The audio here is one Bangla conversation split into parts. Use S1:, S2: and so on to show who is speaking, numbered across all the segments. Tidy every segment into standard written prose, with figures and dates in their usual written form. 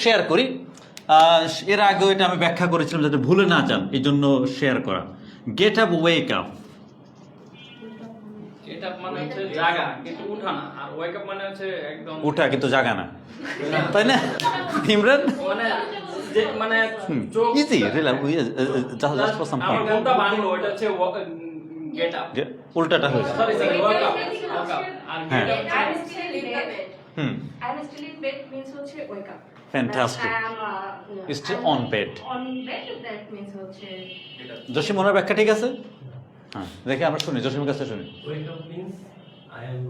S1: শেয়ার করি। এর আগেও এটা আমি ব্যাখ্যা করেছিলাম যাতে ভুলে না যান, এই জন্য শেয়ার করা। Get up, wake up.
S2: Get up মানে হচ্ছে জাগা কিন্তু উঠা না, আর ওয়েক আপ মানে হচ্ছে একদম
S1: উঠা কিন্তু জাগা না, তাই না ইমরান?
S2: মানে যে মানে চোখ
S1: easy just for some fun.
S2: আমার কোনটা বাংলো এটা হচ্ছে গেট আপ,
S1: উল্টাটা হয়েছে।
S2: সরি ওয়েক আপ আর
S1: হ্যাঁ।
S2: Get up
S3: I'm still in bed. I'm still in bed means হচ্ছে wake up.
S1: Fantastic. Still on bed.
S3: On bed that means হচ্ছে
S1: জসিম ওনার ব্যাখ্যা ঠিক আছে? হ্যাঁ, দেখে আমরা শুনি, জসিমের কাছে শুনি।
S4: Wake up means I am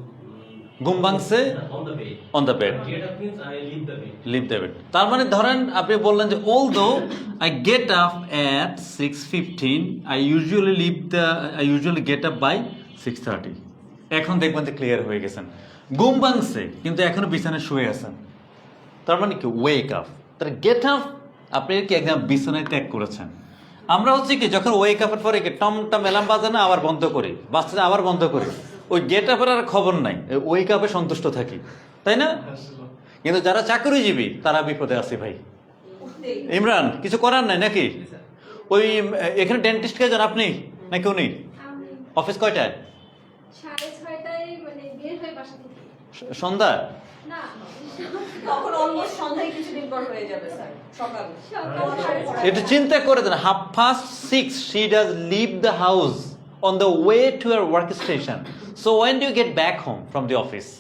S1: ঘুম ভাঙছে
S4: on the bed.
S1: On the bed,
S4: Get up means I leave the bed.
S1: Leave the bed. তার মানে ধরেন আপনি বললেন যে although I get up at 6:15 I usually get up by 6:30। এখন দেখবেন যে ক্লিয়ার হয়ে গেছেন। ঘুম ভাঙছে কিন্তু এখনো বিছানায় শুয়ে আছেন, তার মানে কি ওয়েক আপ। তাহলে গেট আপ আপনি কি একদম বিছানায় ত্যাগ করেছেন। আমরা হচ্ছে কি যখন ওয়েক আপের পরে কি টমটম অ্যালার্ম বাজে না, আবার বন্ধ করি, বাজছে আবার বন্ধ করি, ওই গেট আপের আর খবর নাই, ওয়েক আপে সন্তুষ্ট থাকি, তাই না? কিন্তু যারা চাকরিজীবী তারা বিপদে আছে ভাই। ইমরান কিছু করার নাই নাকি? ওই এখানে ডেন্টিস্ট কে যান আপনি নাকি উনি? অফিস কয়টায়?
S3: 6:30টায় মানে বের হয়ে বাসা থেকে।
S1: সন্ধ্যা?
S3: না
S5: তখন অলমোস্ট সন্ধ্যায় কিছুদিন পর হয়ে যাবে স্যার, সকাল
S1: এটা চিন্তা করে দেন, 6:30 she does leave the house on the way to her work station. So when do you get back home from the office?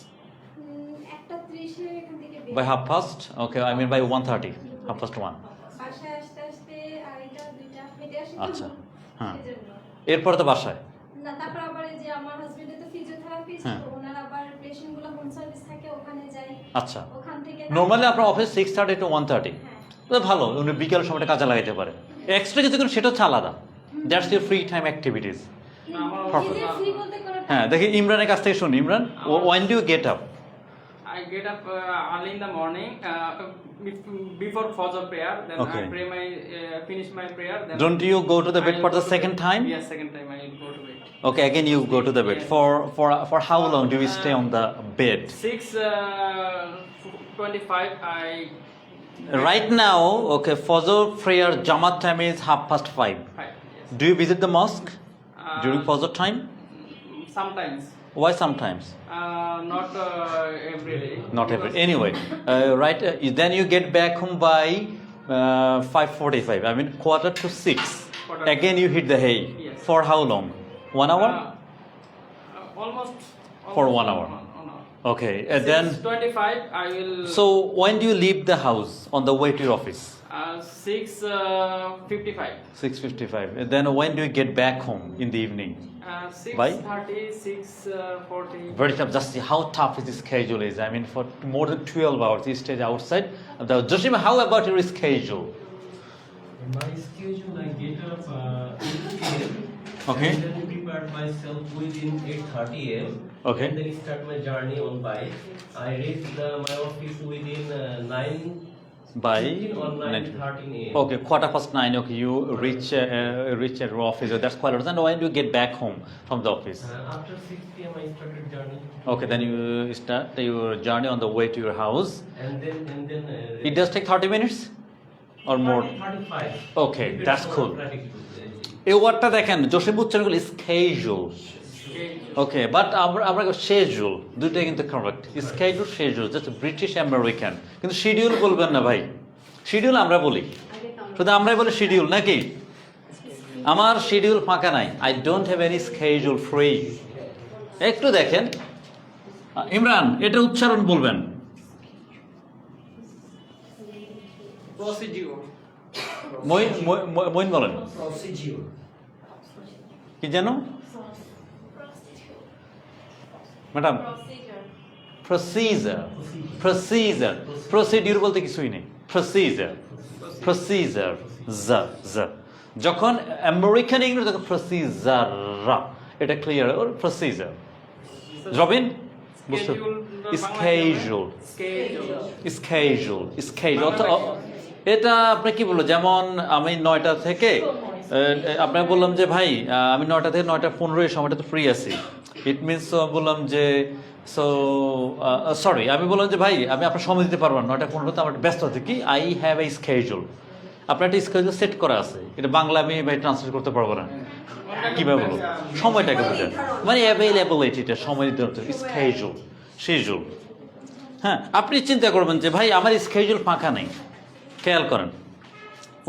S3: 1:30 এখান থেকে বের
S1: By 1:30? Okay, I mean by 1:30, 1:30.
S3: বাসায় আসতে আসতে 2:30 হেঁটে আসি।
S1: আচ্ছা, হ্যাঁ।
S3: সেজন্য।
S1: এরপর তো বাসায়।
S3: না তারপর আবার এই যে আমার হাজবেন্ড তো ফিজিওথেরাপিস্ট,
S1: হ্যাঁ।
S3: তো ওনার আবার পেশেন্টগুলো হোম সার্ভিস থাকে, ওখানে যাই।
S1: আচ্ছা,
S3: ওখান থেকে
S1: নর্মালি আপনার অফিস 6:30 to 1:30।
S3: হ্যাঁ।
S1: তো ভালো, উনি বিকেল সময়টা কাজে লাগাইতে পারে। এক্সট্রা কিছু করেন সেটা হচ্ছে আলাদা, that's your free time activities.
S3: নিজে ফ্রি বলতে কোনো
S1: হ্যাঁ, দেখি ইমরানের কাছ থেকে শুনি। Imran, when do you get up?
S2: I get up early in the morning before Fajr prayer, then
S1: Okay.
S2: I pray my finish my prayer, then
S1: Don't you go to the bed
S2: I'll
S1: for
S2: go
S1: the
S2: to
S1: second
S2: bed.
S1: time?
S2: Yes, second time I will go to bed.
S1: Okay, again you go to the bed.
S2: Yes.
S1: For how long do you stay on the bed?
S2: 6:25 I
S1: Right now, okay, Fajr prayer Jamaat time is 5:30.
S2: yes.
S1: Do you visit the mosque during Fajr time?
S2: Sometimes
S1: Why sometimes?
S2: not every day.
S1: Not every. Anyway, right. Then you get back home by 5:45. I mean 5:45.
S2: Quarter to
S1: Again you hit the hay.
S2: Yes.
S1: For how long? 1 hour?
S2: Almost
S1: For 1 hour.
S2: 1 hour.
S1: Okay. Then
S2: 6:25 I will.
S1: so when do you leave the house on the way to your office?
S2: 6:55.
S1: 6:55. Then when do you get back home in the evening?
S2: 6:30, 6:40.
S1: Very tough. Just see how tough this schedule is. I mean, for more than 12 hours, you stay outside. Joshima, how about your schedule?
S4: In my schedule, I get up 8 a.m.
S1: Okay.
S4: And then prepare myself within 8:30 a.m.
S1: Okay.
S4: And then start my journey on bike. I reach my office within 9.
S1: By
S4: 15 or 9:13 a.m.
S1: Okay, 9:15. Okay, you reach at your office. That's quite a lot. And when do you get back home from the office?
S4: After 6 p.m. I started journey.
S1: Okay, then you start your journey on the way to your house.
S4: And then
S1: It does take 30 minutes or more.
S4: 35.
S1: Okay,
S4: Depends
S1: that's
S4: on
S1: cool.
S4: traffic.
S1: এই ওয়ার্ডটা দেখেন, জসিম উচ্চারণ করলে স্কেজুল। ওকে, বাট আমরা শেডিউল দুইটাই কিন্তু correct. Schedule, schedule, just British American. কিন্তু শিডিউল বলবেন না ভাই, শিডিউল আমরা বলি, শুধু আমরাই বলি শিডিউল নাকি? আমার শিডিউল ফাঁকা নাই, I don't have any schedule free. একটু দেখেন ইমরান, এটা উচ্চারণ বলবেন।
S2: Procedure.
S1: মইন বলেন কি যেন ম্যাডাম? প্রসিজার। প্রসিজার, প্রসিডিউর বলতে কিছুই নেই। প্রসিজার, প্রসিজার, যখন আমেরিকান ইংরেজি তখন প্রসিজার, এটা ক্লিয়ার। ওর প্রসিজার। রবিন বুঝতে? Schedule, schedule, schedule. এটা আপনি কি বলবো, যেমন আমি 9টা থেকে আপনাকে বললাম যে ভাই আমি 9টা থেকে 9:15 সময়টা তো ফ্রি আছি। ইট মিনস বললাম যে সো সরি, আমি বললাম যে ভাই আমি আপনার সময় দিতে পারবো না, 9টা 15 আমার ব্যস্ত আছে। কি আই হ্যাভ এ স্কেজুল, আপনার একটা স্কেজুল সেট করা আছে, এটা বাংলা আমি ভাই ট্রান্সলেট করতে পারবো না, কীভাবে বলবো সময়টাকে বুঝে, মানে অ্যাভেলেবিলিটিটা সময় দিতে হচ্ছে, স্কেজুল শিডিউল। হ্যাঁ, আপনি চিন্তা করবেন যে ভাই আমার স্কেজুল ফাঁকা নেই, খেয়াল করেন।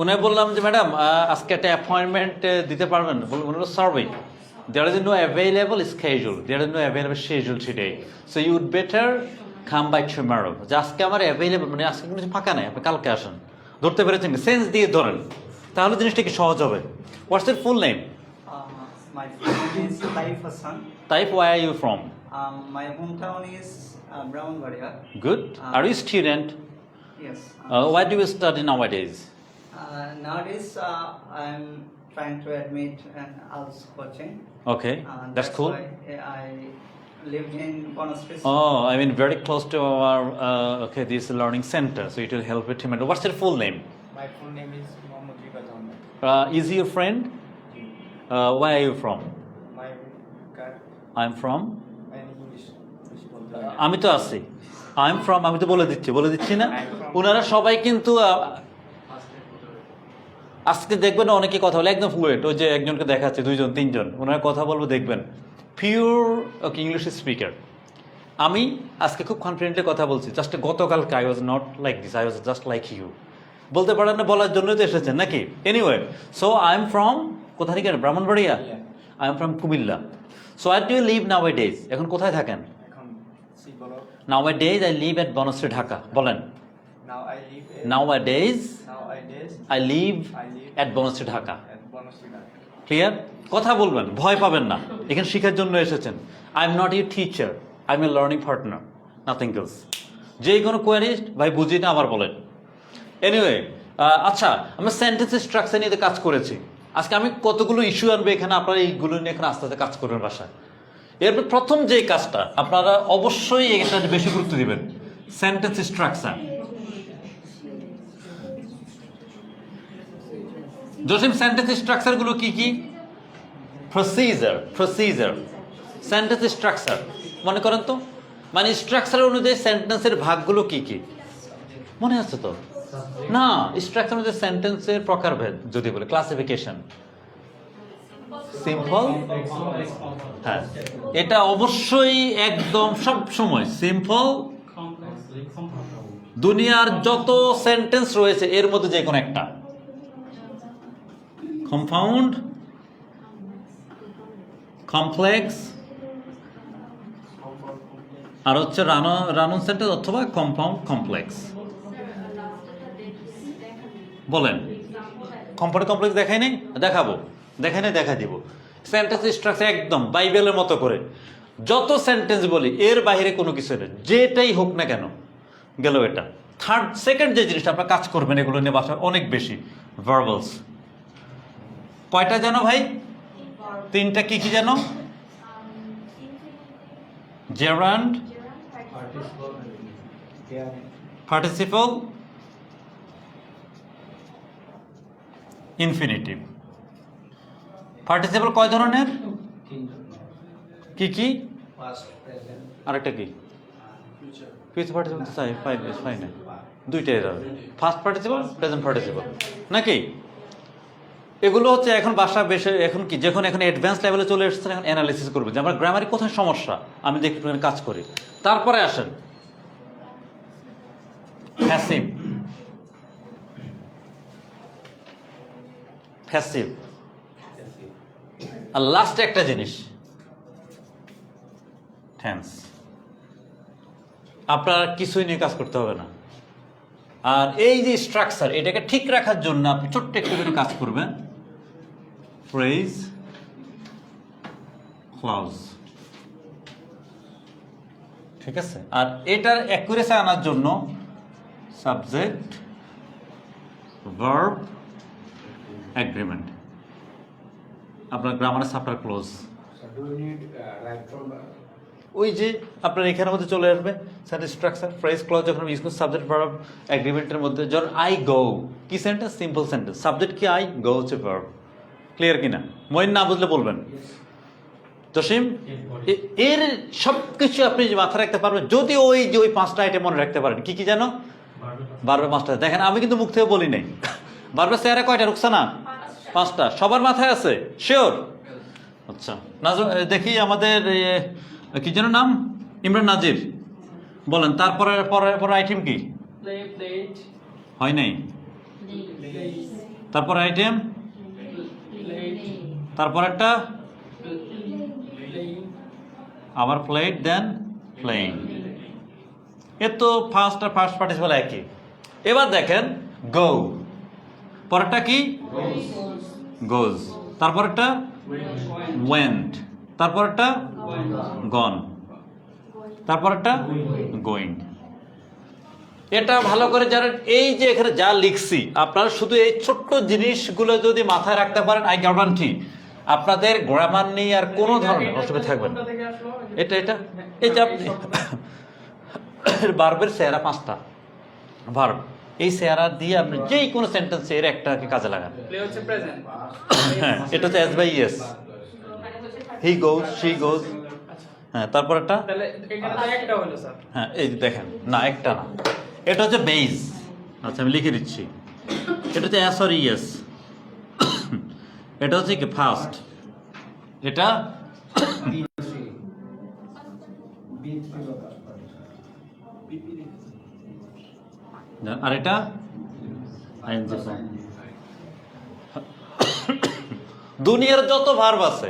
S1: উনি বললাম যে ম্যাডাম আজকে একটা অ্যাপয়েন্টমেন্ট দিতে পারবেন, বললো survey, there is no available schedule, there is no available schedule today, so you would better come by tomorrow. যে আজকে আমার অ্যাভেলেবল, মানে আজকে কোনো কিছু ফাঁকা নেই, আপনি কালকে আসেন। ধরতে পেরেছেন, সেন্স দিয়ে ধরেন, তাহলে জিনিসটা কি সহজ হবে। হোয়াটস এর ফুল name?
S6: My full name is Taif Hassan.
S1: Taif, where are you from?
S6: My hometown is Brownbaria.
S1: Good. Are you a student?
S6: Yes.
S1: What do you study nowadays?
S6: Nowadays, I'm trying to admit an ALS coaching.
S1: Okay, that's cool.
S6: Why I lived in Bonastris.
S1: Oh, I mean very close to our okay, this learning center, so it will help with him. What's your full name?
S7: My full name is Mohammad Ribat Ahmed.
S1: Is he your friend? Where are you from?
S7: My car,
S1: I'm from.
S7: my English.
S1: আমি তো আছি। I'm from, আমি তো বলে দিচ্ছি না। ওনারা সবাই কিন্তু আজকে দেখবেন অনেকে কথা বলে একদম ফ্লুয়েন্ট, ওই যে একজনকে দেখাচ্ছে, 2জন 3জন, ওনারা কথা বলবো দেখবেন পিওর ওকে ইংলিশ স্পিকার। আমি আজকে খুব কনফিডেন্টলি কথা বলছি, জাস্ট গতকালকে I was not like this, I was just like you. বলতে পারেন না, বলার জন্যই তো এসেছেন নাকি? Anyway, so I am from, কোথা থেকে? Brahmanbaria. I am from Comilla. So are do you live nowadays, এখন কোথায় থাকেন?
S7: এখন সি বলো।
S1: Nowadays I live at Banasree, Dhaka. বলেন।
S7: Now I live at
S1: Nowadays,
S7: nowadays
S1: I live
S7: I live
S1: at Banasree, Dhaka.
S7: at Bonasri Dhaka.
S1: Clear? কথা বলবেন, ভয় পাবেন না, এখানে শেখার জন্য এসেছেন। I am not you teacher, I am a learning partner, nothing else. যে কোনো কোয়ারি ভাই বুঝি না আবার বলেন। এনিওয়ে, আচ্ছা, আমরা সেন্টেন্স স্ট্রাকচার নিয়ে কাজ করেছি। আজকে আমি কতগুলো ইস্যু আনবো এখানে, আপনারা এইগুলো নিয়ে এখানে আস্তে আস্তে কাজ করবেন বাসায়। এরপর প্রথম যে কাজটা আপনারা অবশ্যই এটা বেশি গুরুত্ব দিবেন, সেন্টেন্স স্ট্রাকচার। জসিম, সেন্টেন্স স্ট্রাকচারগুলো কি কি? প্রসিজার, সেন্টেন্স স্ট্রাকচার মনে করেন তো, মানে স্ট্রাকচার অনুযায়ী সেন্টেন্সের ভাগগুলো কি কি মনে আছে তো? না, স্ট্রাকচার অনুযায়ী সেন্টেন্সের প্রকারভেদ যদি বলে, ক্লাসিফিকেশন, সিম্পল, হ্যাঁ এটা অবশ্যই একদম সব সময় সিম্পল। দুনিয়ার যত সেন্টেন্স রয়েছে এর মধ্যে যে কোনো একটা, কম্পাউন্ড, কমপ্লেক্স, আর হচ্ছে রানন সেন্টেন্স অথবা কম্পাউন্ড কমপ্লেক্স। বলেন, কম্পাউন্ড কমপ্লেক্স দেখাই নাই? দেখাবো, দেখাই নাই, দেখা দিব। সেন্টেন্স স্ট্রাকচার একদম বাইবেলের মতো করে যত সেন্টেন্স বলি এর বাইরে কোনো কিছু নেই, যেটাই হোক না কেন গেল এটা। সেকেন্ড যে জিনিসটা আপনার কাজ করবেন এগুলো নিয়ে বাসায় অনেক বেশি, ভার্বালস। কয়টা জানো ভাই? 3টা। কি কি জানো? Gerund, participle, infinitive. পার্টিসিপল কয় ধরনের? কি কি? আরেকটা কি? ফিউচার পার্টিসিপল তো চাই, পাই না, 2টাই যাবে, ফার্স্ট পার্টিসিপল, প্রেজেন্ট পার্টিসিপল নাকি? এগুলো হচ্ছে এখন বাসা বেশি, এখন কি যখন এখন অ্যাডভান্স লেভেলে চলে এসেছেন, এখন অ্যানালিসিস করবে যে আমার গ্রামারে কোথায় সমস্যা, আমি দেখি কাজ করি। তারপরে আসেন প্যাসিভ, আর লাস্ট একটা জিনিস টেন্স। আপনার কিছুই নিয়ে কাজ করতে হবে না। আর এই যে স্ট্রাকচার, এটাকে ঠিক রাখার জন্য আপনি ছোট্ট একটু করে কাজ করবেন, ফ্রেজ, ক্লজ, ঠিক আছে? আর এটার অ্যাকুরেসি আনার জন্য সাবজেক্ট, ভার্ব, এগ্রিমেন্ট। আপনার গ্রামারে সাবটার ক্লোজ, ওই যে আপনার এখানের মধ্যে চলে আসবে সেন্টেন্স স্ট্রাকচার, ফ্রেজ, ক্লজ যখন ইউজ করছি, সাবজেক্ট, ভার্ব, এগ্রিমেন্টের মধ্যে। যখন আই গো, কি সেন্টেন্স? সিম্পল সেন্টেন্স, সাবজেক্ট কি? আই, গো হচ্ছে ভার্ব। ক্লিয়ার কিনা? মইন না বুঝলে বলবেন। জসিম এর সবকিছু আপনি মাথায় রাখতে পারবেন যদি ওই যে ওই 5টা আইটেম মনে রাখতে পারেন। কি কি জানো? বারবার 5টা। দেখেন আমি কিন্তু মুখ থেকে বলি নাই। বারবার চেহারা কয়টা রুকসানা? 5টা। সবার মাথায় আছে? শিওর? আচ্ছা দেখি আমাদের কি যেন নাম, ইমরান নাজির, বলেন তারপরে পরে আইটেম কি
S2: plate,
S1: হয় নাই? তারপর আইটেম, তারপর একটা আবার প্লেট, দেন প্লেন। এ তো ফার্স্ট আর ফার্স্ট পার্টিসিপল একই। এবার দেখেন গো, পরেরটা কি গোজ, তারপরেরটা ওয়েন্ট, তারপরেরটা গন, তারপরেরটা গোয়িং। এটা ভালো করে জানেন। এই যে এখানে যা লিখছি আপনারা শুধু এই ছোট্ট জিনিসগুলো যদি মাথায় রাখতে পারেন, আই গ্যারান্টি আপনাদের গ্রামার নিয়ে আর কোনো ধরনের অসুবিধা থাকবে না।
S2: কোনটা থেকে আসলো?
S1: এটা এই যে আপনি ভার্বের চেহারা 5টা ভার্ব, এই চেহারা দিয়ে আপনি যেই কোনো সেন্টেন্সে এর একটাকে কাজে লাগান।
S2: প্লে হচ্ছে প্রেজেন্ট।
S1: হ্যাঁ, এটা হচ্ছে S by yes, he goes, she goes. হ্যাঁ, তারপর একটা,
S2: তাহলে এখানে তো একটা হলো স্যার।
S1: হ্যাঁ এই যে দেখেন, না একটা না, এটা হচ্ছে বেইজ। আচ্ছা আমি লিখে দিচ্ছি, এটা হচ্ছে এস আর ইয়েস, এটা হচ্ছে কি ফার্স্ট, এটা আর এটা আইএনজি ফর্ম। দুনিয়ার যত ভার্ব আছে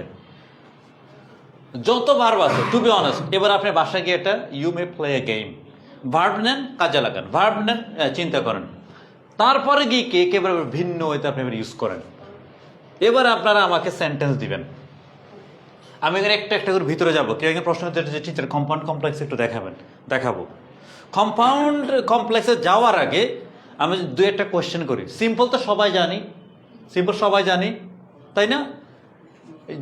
S1: টু বি অনেস্ট, এবার আপনি বাসায় গিয়ে এটা you may play a game, verb নেন কাজে লাগান, ভার্ব নেন চিন্তা করেন, তারপরে গিয়ে কে একেবারে ভিন্ন হইতে আপনি ইউজ করেন। এবার আপনারা আমাকে সেন্টেন্স দিবেন, আমি এখানে একটা একটা করে ভিতরে যাবো। কেউ এখানে প্রশ্ন টিচার কম্পাউন্ড কমপ্লেক্স একটু দেখাবো। কম্পাউন্ড কমপ্লেক্সে যাওয়ার আগে আমি দু একটা কোয়েশ্চেন করি। সিম্পল তো সবাই জানি, তাই না?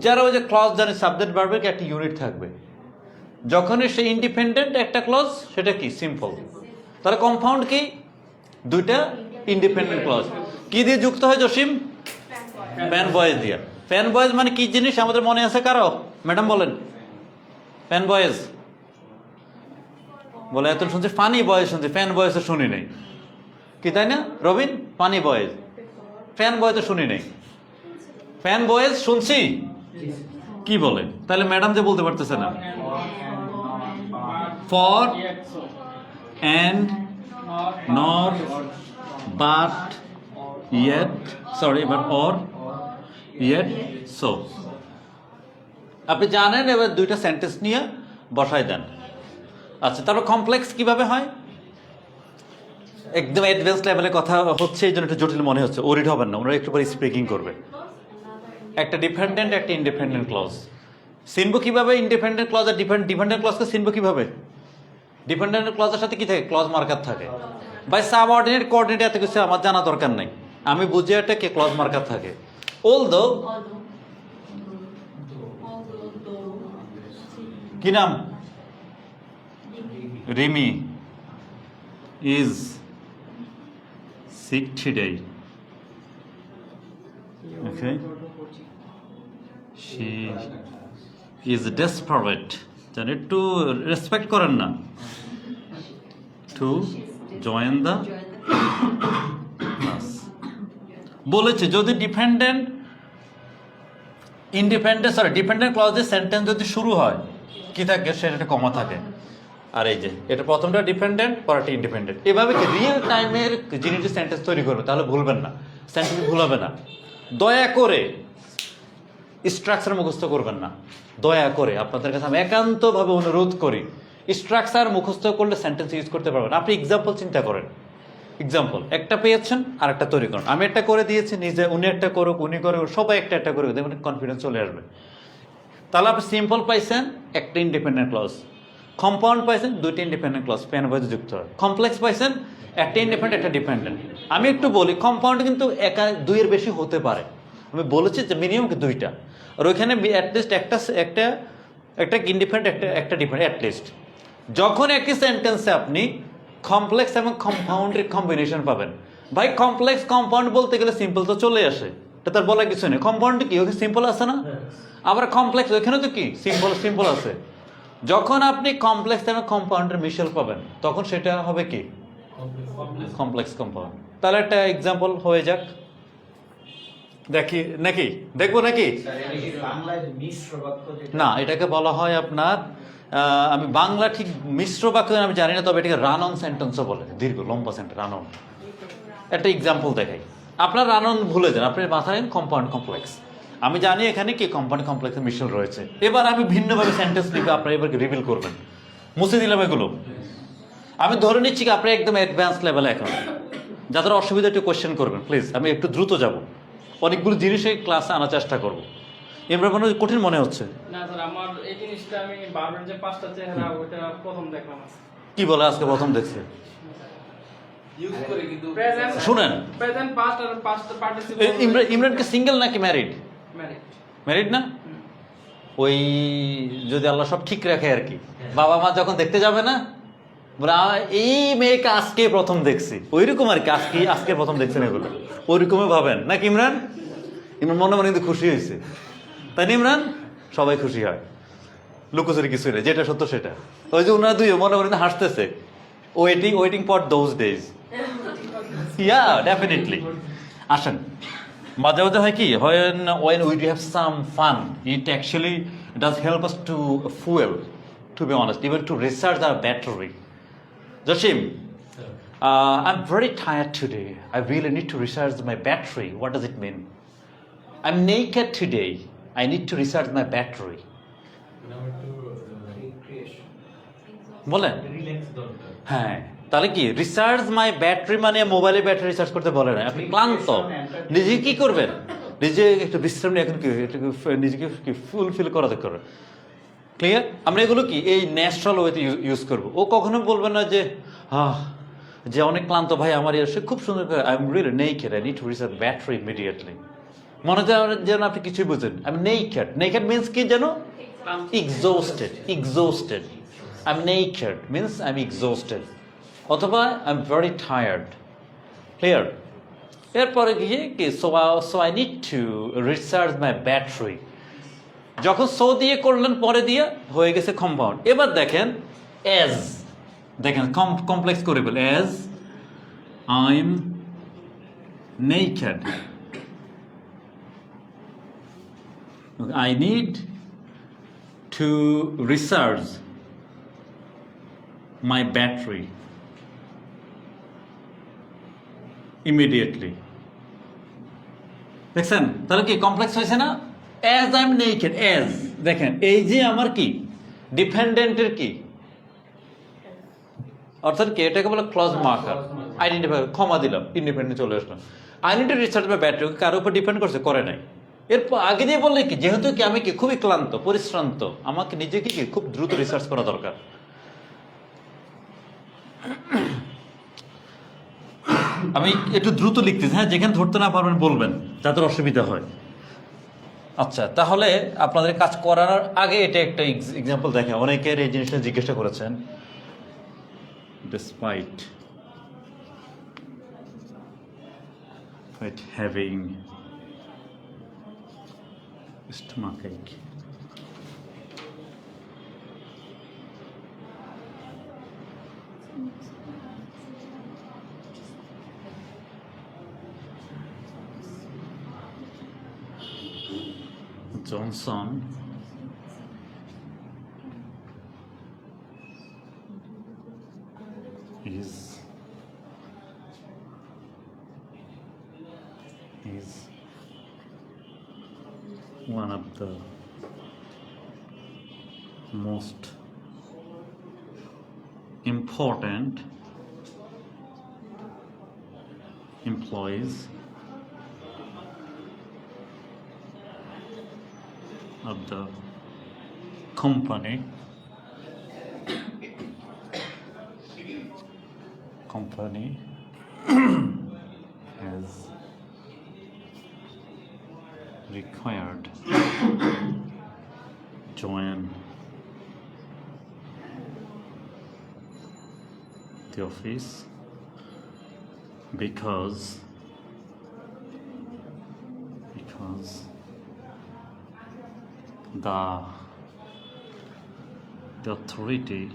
S1: যারা ওই যে ক্লজ জানে, সাবজেক্ট ভার্বের কি একটা ইউনিট থাকবে, যখনই সে ইন্ডিপেন্ডেন্ট একটা ক্লজ সেটা কি সিম্পল। তাহলে কম্পাউন্ড কি? দুইটা ইন্ডিপেন্ডেন্ট ক্লজ। কি দিয়ে যুক্ত হয় জসিম? ফ্যান বয়েজ দিয়ে। ফ্যান বয়েজ মানে কি জিনিস আমাদের মনে আছে কারো? ম্যাডাম বলেন। ফ্যান বয়েজ বলে এত শুনছি, ফানি বয়েজ শুনছি, ফ্যান বয়েজ তো শুনি নাই, কি তাই না Robin? Funny boys, fan boys তো শুনি নাই, ফ্যান বয়েজ শুনছি। কি বলে তাহলে ম্যাডাম যে বলতে পারতেছে না? For, and, not, but, yet, sorry but, or, yet, so. আপনি জানেন। এবার দুইটা সেন্টেন্স নিয়ে বসাই দেন। আচ্ছা, তারপর কমপ্লেক্স কিভাবে হয়? একদম অ্যাডভান্স লেভেলে কথা হচ্ছে, এই জন্য একটু জটিল মনে হচ্ছে। ওরিড হবেন না, ওনারা একটু পরে স্পিকিং করবে। একটা ডিপেন্ডেন্ট, একটা ইন্ডিপেন্ডেন্ট ক্লজ চিনবো কিভাবে? ইন্ডিপেন্ডেন্ট ক্লজ আর ডিপেন্ডেন্ট ক্লজকে চিনবো কিভাবে? ডিপেন্ডেন্ট ক্লজের সাথে কি থাকে? ক্লজ মার্কার থাকে। বাই সাবঅর্ডিনেট, কোঅর্ডিনেট এত কিছু আমার জানা দরকার নাই, আমি বুঝি একটা কে ক্লজ মার্কার থাকে। অলদো, কি নাম? Rimi is sick today. Okay. She is desperate. জান একটু রেসপেক্ট করেন না। To join the class. বলেছে যদি ডিপেন্ডেন্ট ক্লজের সেন্টেন্স যদি শুরু হয় কি থাকে? সেটা একটা কমা থাকে। আর এই যে এটা প্রথমটা ডিপেন্ডেন্ট, পরেরটা ইন্ডিপেন্ডেন্ট। এভাবে কি রিয়েল টাইমের জিনিস সেন্টেন্স তৈরি করবে, তাহলে ভুলবেন না, সেন্টেন্স ভুল হবে না। দয়া করে স্ট্রাকচার মুখস্থ করবেন না, দয়া করে আপনাদের কাছে আমি একান্তভাবে অনুরোধ করি। স্ট্রাকচার মুখস্থ করলে সেন্টেন্স ইউজ করতে পারবেন। আপনি এক্সাম্পল চিন্তা করেন, এক্সাম্পল একটা পেয়েছেন আর একটা তৈরি করুন। আমি একটা করে দিয়েছি নিজে, উনি একটা করুক, উনি করে, সবাই একটা একটা করে দেখবেন কনফিডেন্স চলে আসবে। তাহলে আপনি সিম্পল পাইছেন, একটা ইন্ডিপেন্ডেন্ট ক্লজ। কম্পাউন্ড পাইছেন, দুইটা ইন্ডিপেন্ডেন্ট ক্লজ প্যান বয়েজ যুক্ত হয়। কমপ্লেক্স পাইছেন, একটা ইন্ডিপেন্ডেন্ট, একটা ডিপেন্ডেন্ট। আমি একটু বলি, কম্পাউন্ড কিন্তু দুইয়ের বেশি হতে পারে। আমি বলেছি যে মিনিমাম দুইটা, আর ওইখানে অ্যাটলিস্ট একটা ইন্ডিপেন্ডেন্ট, একটা ডিপেন্ডেন্ট অ্যাটলিস্ট। যখন একটি সেন্টেন্সে আপনি কমপ্লেক্স এবং কম্পাউন্ডের কম্বিনেশন পাবেন, ভাই কমপ্লেক্স কম্পাউন্ড বলতে গেলে সিম্পল তো চলে আসে, এটা তার বলা কিছু নেই। কম্পাউন্ড কি ওকে সিম্পল আছে না? আবার কমপ্লেক্স ওইখানে তো কি সিম্পল সিম্পল আছে। যখন আপনি কমপ্লেক্স এবং কম্পাউন্ডের মিশেল পাবেন তখন সেটা হবে কি কমপ্লেক্স কম্পাউন্ড। তাহলে একটা এক্সাম্পল হয়ে যাক, দেখি নাকি দেখবো নাকি?
S7: বাংলায় মিশ্র বাক্য যেটা
S1: না, এটাকে বলা হয় আপনার আমি বাংলা ঠিক মিশ্র বাক্য আমি জানি না, তবে এটাকে রান অন সেন্টেন্সও বলে, দীর্ঘ লম্বা সেন্টেন্স রান অন। একটা এক্সাম্পল দেখাই, আপনার রান অন ভুলে যান, আপনার মাথায় কম্পাউন্ড কমপ্লেক্স। আমি জানি এখানে কি কম্পাউন্ড কমপ্লেক্সের মিশেল রয়েছে। এবার আমি ভিন্নভাবে সেন্টেন্স লিখে আপনারা এবার রিভিল করবেন, মুছে দিলাম এগুলো। আমি ধরে নিচ্ছি কি আপনি একদম অ্যাডভান্স লেভেলে এখন, যাদের অসুবিধা একটু কোয়েশ্চেন করবেন প্লিজ। আমি একটু দ্রুত যাব, অনেকগুলো জিনিসই ক্লাসে আনার চেষ্টা করবো। এবার মনে হয় কঠিন মনে হচ্ছে।
S2: না স্যার, আমার এই জিনিসটা আমি বারবার যে পাঁচটা চেহারা ওইটা প্রথম দেখলাম।
S1: কি বলে আজকে প্রথম দেখছে?
S2: ইউজ করে কিন্তু প্রেজেন্ট
S1: শুনেন,
S2: প্রেজেন্ট পাস্ট আর পাস্ট পার্টিসিপল।
S1: ইমরান কি সিঙ্গেল নাকি ম্যারিড?
S2: ম্যারিড।
S1: ম্যারিড না? ওই যদি আল্লাহ সব ঠিক রাখে আর কি, বাবা মা যখন দেখতে যাবে না বলে এই মেয়েকে আজকে প্রথম দেখছি, ওইরকম আর কি। আজকে প্রথম দেখছেন এগুলো, ওইরকমই ভাবেন নাকি ইমরান? ইমরান মনে মনে কিন্তু খুশি হয়েছে, তাই না ইমরান? সবাই খুশি হয়, লুকোচুরি কিছু নেই, যেটা সত্য সেটা। ওই যে ওনারা দুইও মনে মনে হাসতেছে, waiting for those days. Yeah definitely. আসেন, মাঝে মাঝে হয় কি, when we have some fun, it actually does help us to fuel, to be honest, even to recharge our battery. Joshim, I'm very tired today. I really need to recharge my battery. What does it mean? I'm naked today. I need to recharge my battery. বলেন হ্যাঁ। তাহলে কি রিচার্জ মাই ব্যাটারি মানে মোবাইলে ব্যাটারি রিচার্জ করতে বলে না। আপনি ক্লান্ত, নিজে কি করবেন? নিজে একটু বিশ্রাম নিয়ে এখন কি নিজেকে ফুলফিল করা দরকার। ক্লিয়ার? আমরা এগুলো কি এই ন্যাচারাল ওয়েতে ইউজ করবো। ও কখনো বলবে না যে যে অনেক ক্লান্ত ভাই আমার, সে খুব সুন্দর করে I am really naked, I need to recharge battery immediately. মনে হচ্ছে যেন আপনি কিছুই বুঝেন। I am naked. Naked means কি যেন? Exhausted. Exhausted. I am naked means I am exhausted, অথবা I am very tired. Clear? এরপরে গিয়ে কি so I need to recharge my battery. যখন সো দিয়ে করলেন পরে দিয়ে হয়ে গেছে কম্পাউন্ড। এবার দেখেন এজ, দেখেন কমপ্লেক্স করে বলে age I am naked I need to recharge my battery immediately. দেখছেন? তাহলে কি কমপ্লেক্স হয়েছে না? As I'm naked, as দেখেন এই যে আমার কি ডিপেন্ডেন্টের কি অর্থাৎ কি, এটাকে বলে ক্লজ মার্কার। আইডেন্টিফাই, ক্ষমা দিলাম, ইন্ডিপেন্ডেন্ট চলে আসলাম। I need to recharge my battery, কারোর উপর ডিপেন্ড করছে? করে নাই। এরপর আগে দিয়ে বললে কি, যেহেতু কি আমি কি খুবই ক্লান্ত পরিশ্রান্ত, আমাকে নিজেকে কি খুব দ্রুত রিসার্চ করা দরকার। আমি একটু দ্রুত লিখতেছি, হ্যাঁ, যেখানে ধরতে না পারবেন বলবেন, যাদের অসুবিধা হয়। আচ্ছা, তাহলে আপনাদের কাজ করার আগে এটা একটা এক্সাম্পল দেখেন। অনেকের এই জিনিসটা জিজ্ঞাসা করেছেন। Despite having stomachache, Johnson is one of the most important employees of the company has required join the office because the authority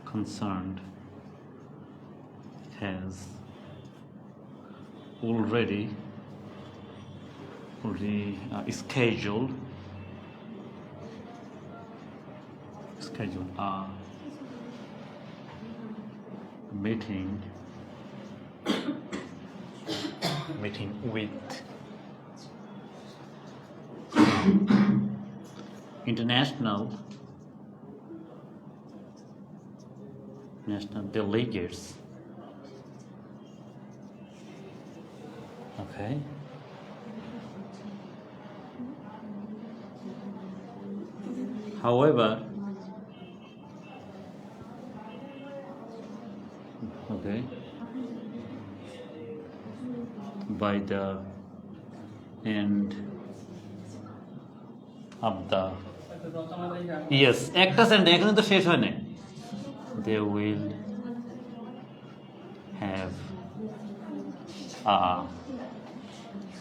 S1: concerned has already scheduled a meeting with international delegates. Okay. However, okay, by the end of the yes, একটা সেন্টেন্স এখানে তো শেষ হয় না। They will have a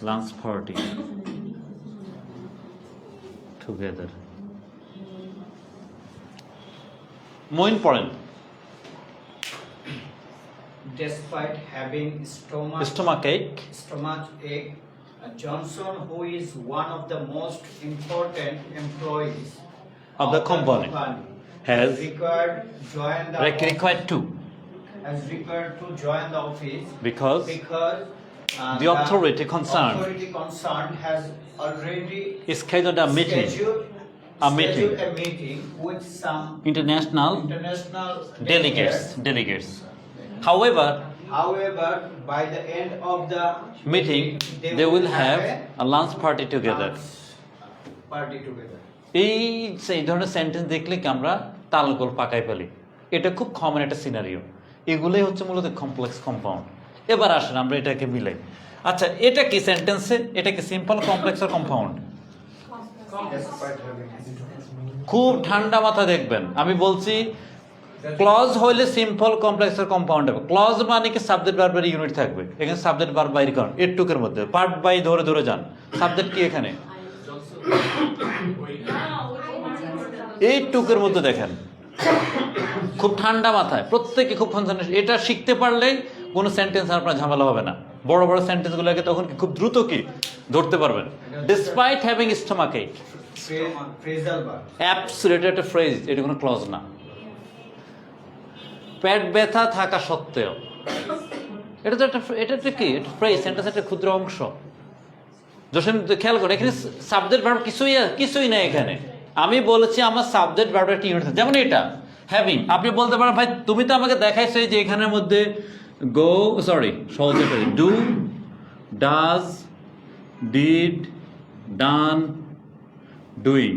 S1: lunch party together. More important,
S7: Despite having
S1: stomachache,
S7: Johnson, who is one of the most important employees
S1: of the company, has
S7: required
S1: required to
S7: to join the office
S1: because
S7: the
S1: authority concerned
S7: has already
S1: scheduled a meeting
S7: scheduled a meeting with some
S1: international delegates. However,
S7: by the end of the
S1: meeting they will have a lunch party together. এই ধরনের সেন্টেন্স দেখলে কি আমরা তালগোল পাকাই ফেলি। এটা খুব কমন একটা সিনারিও। এগুলোই হচ্ছে মূলত কমপ্লেক্স কম্পাউন্ড। এবার আসেন আমরা এটাকে মিলাই। আচ্ছা, এটা কি সেন্টেন্সে? এটা কি সিম্পল, কমপ্লেক্স আর কম্পাউন্ড? খুব ঠান্ডা মাথা দেখবেন, আমি বলছি ক্লজ হইলে সিম্পল, কমপ্লেক্স আর কম্পাউন্ড হবে। ক্লজ মানে কি সাবজেক্ট ভার্বের ইউনিট থাকবে, এখানে সাবজেক্ট ভার্ব বাইর করেন এটুকের মধ্যে, পার্ট বাই ধরে ধরে যান। সাবজেক্ট কি এখানে? এইটুকের মধ্যে দেখেন, খুব ঠান্ডা মাথায় প্রত্যেকে খুব কনসেন্ট্রেশন। এটা শিখতে পারলে কোনো সেন্টেন্স আপনার ঝামেলা হবে না। বড় বড় সেন্টেন্সগুলোকে তখন কি খুব দ্রুত কি ধরতে পারবেন। ডিসপাইট হ্যাভিং স্টমাক-এইক, অ্যাবসলিউটলি একটা ফ্রেজ, এটা কোনো ক্লজ না। পেট ব্যথা থাকা সত্ত্বেও, এটা তো একটা কি ফ্রেজ, সেন্টেন্স একটা ক্ষুদ্র অংশ। জসিম খেয়াল করে, এখানে সাবজেক্ট ভার্ব কিছুই না এখানে। আমি বলেছি আমার সাবজেক্ট ভার্বের একটা ইউনিট, যেমন এটা হ্যাভিং। আপনি বলতে পারেন ভাই তুমি তো আমাকে দেখাইছো যে এখানের মধ্যে do, does, did, done, doing.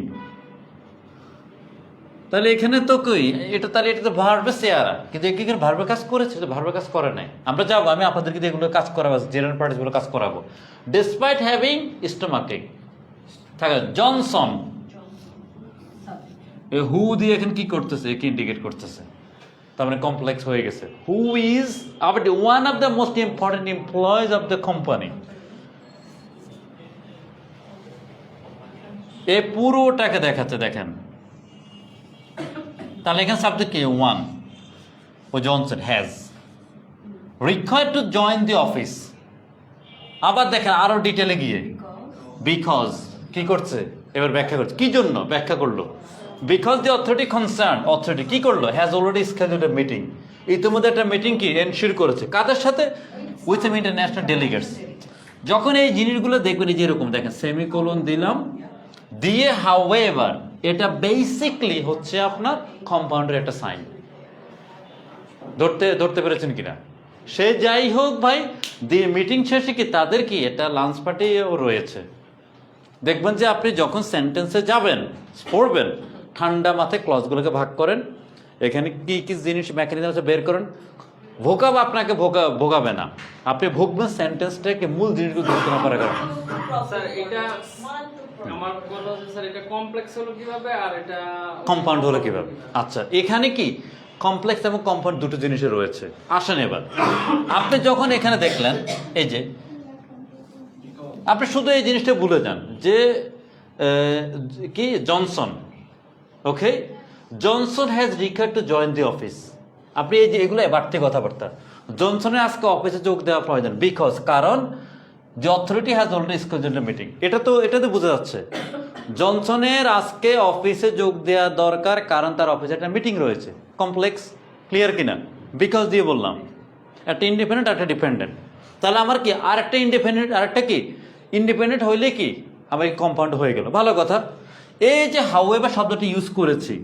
S1: তাহলে এখানে তো কই এটা, তাহলে এটা তো ভার্বে চেয়ারা, কিন্তু এখানে ভার্বে কাজ করেছে, ভার্বে কাজ করে নাই। আমরা যাবো, আমি আপনাদেরকে এগুলো কাজ করাবো, জেনারেল পার্টিসিপল কাজ করাবো। ডিসপাইট হ্যাভিং স্টমাক-এইক থাকা, জনসন হু দিয়ে এখন কি করতেছে, কি ইন্ডিকেট করতেছে, তার মানে কমপ্লেক্স হয়ে গেছে। Who is one of the most important employees of the company. এই পুরোটাকে দেখাচ্ছে, দেখেন। তাহলে এখানে সাবজেক্ট কি? One, O Johnson has required to join the office. আবার দেখেন আরো ডিটেলে গিয়ে, বিকজ কি করছে, এবার ব্যাখ্যা করছে, কি জন্য ব্যাখ্যা করলো। Because the authority concern, authority কি করলো, has already scheduled a meeting, ইতিমধ্যে একটা মিটিং কি এনশিওর করেছে, কাদের সাথে? With em international delegates. যখন এই জিনিসগুলো দেখবেন, এই যেরকম দেখেন সেমিকোলন দিলাম দিয়ে হাউএভার, এটা বেসিকলি হচ্ছে আপনার কম্পাউন্ডের একটা সাইন। ধরতে পেরেছেন কিনা? সে যাই হোক ভাই, দিয়ে মিটিং শেষে কি তাদের কি এটা লাঞ্চ পার্টিও রয়েছে। দেখবেন যে আপনি যখন সেন্টেন্সে যাবেন, পড়বেন, ঠান্ডা মাথায় ক্লজগুলোকে ভাগ করেন, এখানে কি কি জিনিস মেকানিজম আছে বের করেন। ভোকাব আপনাকে ভোগাবে না, আপনি ভুগবেন সেন্টেন্সটাকে মূল জিনিসগুলো ধরতে না পারার কারণে।
S2: স্যার এটা আমার কথা হচ্ছে স্যার, এটা কমপ্লেক্স হলো কিভাবে আর এটা
S1: কম্পাউন্ড হলো কিভাবে? আচ্ছা, এখানে কি কমপ্লেক্স এবং কম্পাউন্ড দুটো জিনিসে রয়েছে। আসেন এবার, আপনি যখন এখানে দেখলেন এই যে আপনি শুধু এই জিনিসটা ভুলে যান যে কি Johnson, okay, Johnson has required to join the office. আপনি এই যে এগুলো বাড়তি কথাবার্তা, জনসনের আজকে অফিসে যোগ দেওয়া প্রয়োজন, বিকজ কারণ যে অথরিটি হ্যাজ অলরেডি স্কেডিউলড মিটিং। এটাতে বোঝা যাচ্ছে জনসনের আজকে অফিসে যোগ দেওয়া দরকার, কারণ তার অফিসে একটা মিটিং রয়েছে। কমপ্লেক্স, ক্লিয়ার কিনা? বিকজ দিয়ে বললাম, একটা ইন্ডিপেন্ডেন্ট একটা ডিপেন্ডেন্ট। তাহলে আমার কি আর একটা ইন্ডিপেন্ডেন্ট আর একটা কি ইন্ডিপেন্ডেন্ট হইলে কি আমার কম্পাউন্ড হয়ে গেল। ভালো কথা। এই যে হাউএভার শব্দটি ইউজ করেছি,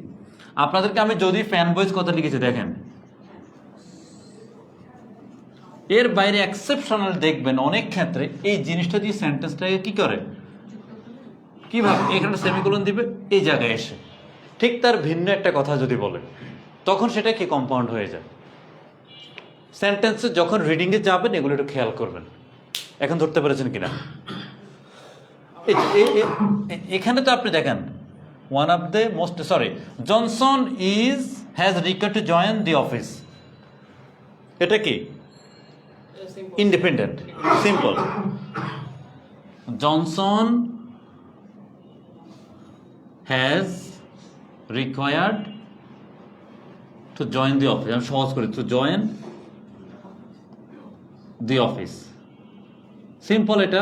S1: আপনাদেরকে আমি যদি ফ্যান বয়েজ কথা লিখেছি দেখেন, এর বাইরে এক্সেপশনাল দেখবেন অনেক ক্ষেত্রে এই জিনিসটা দিয়ে সেন্টেন্সটাকে কি করে, কিভাবে এখানে সেমিকোলন দিবে এই জায়গায় এসে, ঠিক তার ভিন্ন একটা কথা যদি বলে তখন সেটা কি কম্পাউন্ড হয়ে যায়। সেন্টেন্সে যখন রিডিংয়ে যাবেন এগুলো একটু খেয়াল করবেন। এখন ধরতে পেরেছেন কিনা? এখানে তো আপনি দেখেন one of the most Johnson has required to join the office, এটা কি independent, simple. Johnson has required to join the office, আমি সহজ করি, to join the office, simple. এটা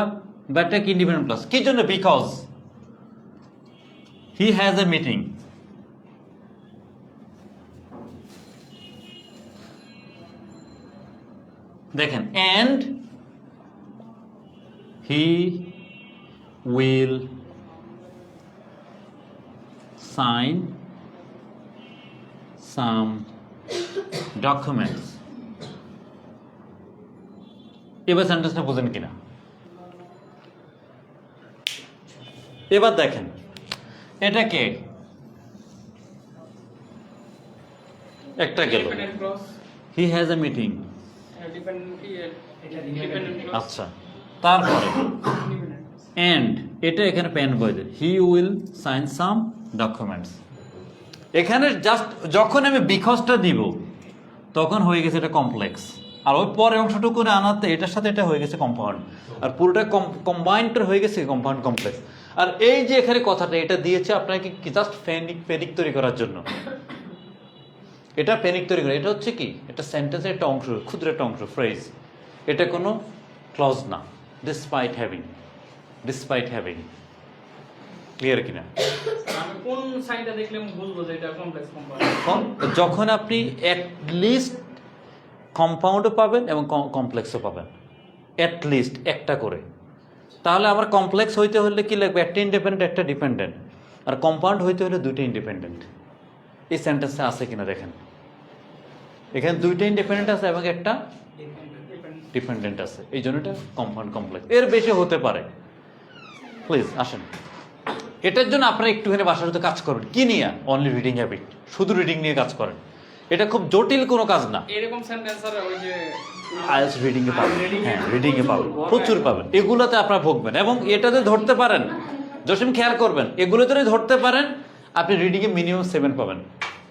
S1: ব্যাটটা কি ইন্ডিপেন্ডেন্ট প্লাস কি জন্য? Because he has a meeting. দেখেন, and he will sign some documents. এবার সেন্টেন্সটা বুঝেন কিনা? এবার দেখেন এটা কে, একটা গেল,
S2: Dependent clause,
S1: he has a meeting.
S2: dependent clause,
S1: আচ্ছা, তারপরে
S2: independent clause.
S1: এন্ড এটা এখানে পেন বয়েদের he will sign some documents. এখানে জাস্ট যখন আমি বিকজটা দিব তখন হয়ে গেছে এটা কমপ্লেক্স, আর ওই পরের অংশটুকু আনাতে এটার সাথে এটা হয়ে গেছে কম্পাউন্ড, আর পুরোটা কম্বাইন্ড হয়ে গেছে কম্পাউন্ড কমপ্লেক্স। আর এই যে এখানে কথাটা এটা দিয়েছে আপনাকে কি জাস্ট প্যানিক তৈরি করার জন্য, এটা প্যানিক তৈরি করে। এটা হচ্ছে কি, এটা সেন্টেন্সের একটা অংশ, ক্ষুদ্র একটা অংশ, ফ্রেজ। এটা কোনো ক্লজ না। ডিসপাইট হ্যাভিং, ক্লিয়ার কিনা?
S2: আমি কোন সাইনটা দেখলে আমি বুঝবো যে এটা কমপ্লেক্স কম্পাউন্ড?
S1: যখন আপনি অ্যাটলিস্ট কম্পাউন্ডও পাবেন এবং কমপ্লেক্সও পাবেন, অ্যাটলিস্ট একটা করে। তাহলে আমার কমপ্লেক্স হইতে হলে কি লাগবে? একটা ইন্ডিপেন্ডেন্ট একটা ডিপেন্ডেন্ট, আর কম্পাউন্ড হইতে হলে দুইটা ইন্ডিপেন্ডেন্ট। এই সেন্টেন্সে আছে কিনা দেখেন, এখানে দুইটা ইন্ডিপেন্ডেন্ট আছে এবং একটা ডিপেন্ডেন্ট আছে, এই জন্য এটা কম্পাউন্ড কমপ্লেক্স। এর বেশি হতে পারে। প্লিজ আসেন, এটার জন্য আপনারা একটুখানি বাসার সাথে কাজ করবেন। কি নিয়ে? অনলি রিডিং হ্যাবিট, শুধু রিডিং নিয়ে কাজ করেন। এটা খুব জটিল কোনো কাজ না।
S2: এরকম সেন্টেন্স আর ওই যে
S1: আইএলটিএস রিডিং এ পাবেন, হ্যাঁ রিডিং এ পাবেন, প্রচুর পাবেন। এগুলোতে আপনারা ভুগবেন এবং এটাতে ধরতে পারেন, জসিম খেয়াল করবেন, এগুলো যদি ধরতে পারেন আপনি রিডিং এ মিনিমাম 7 পাবেন,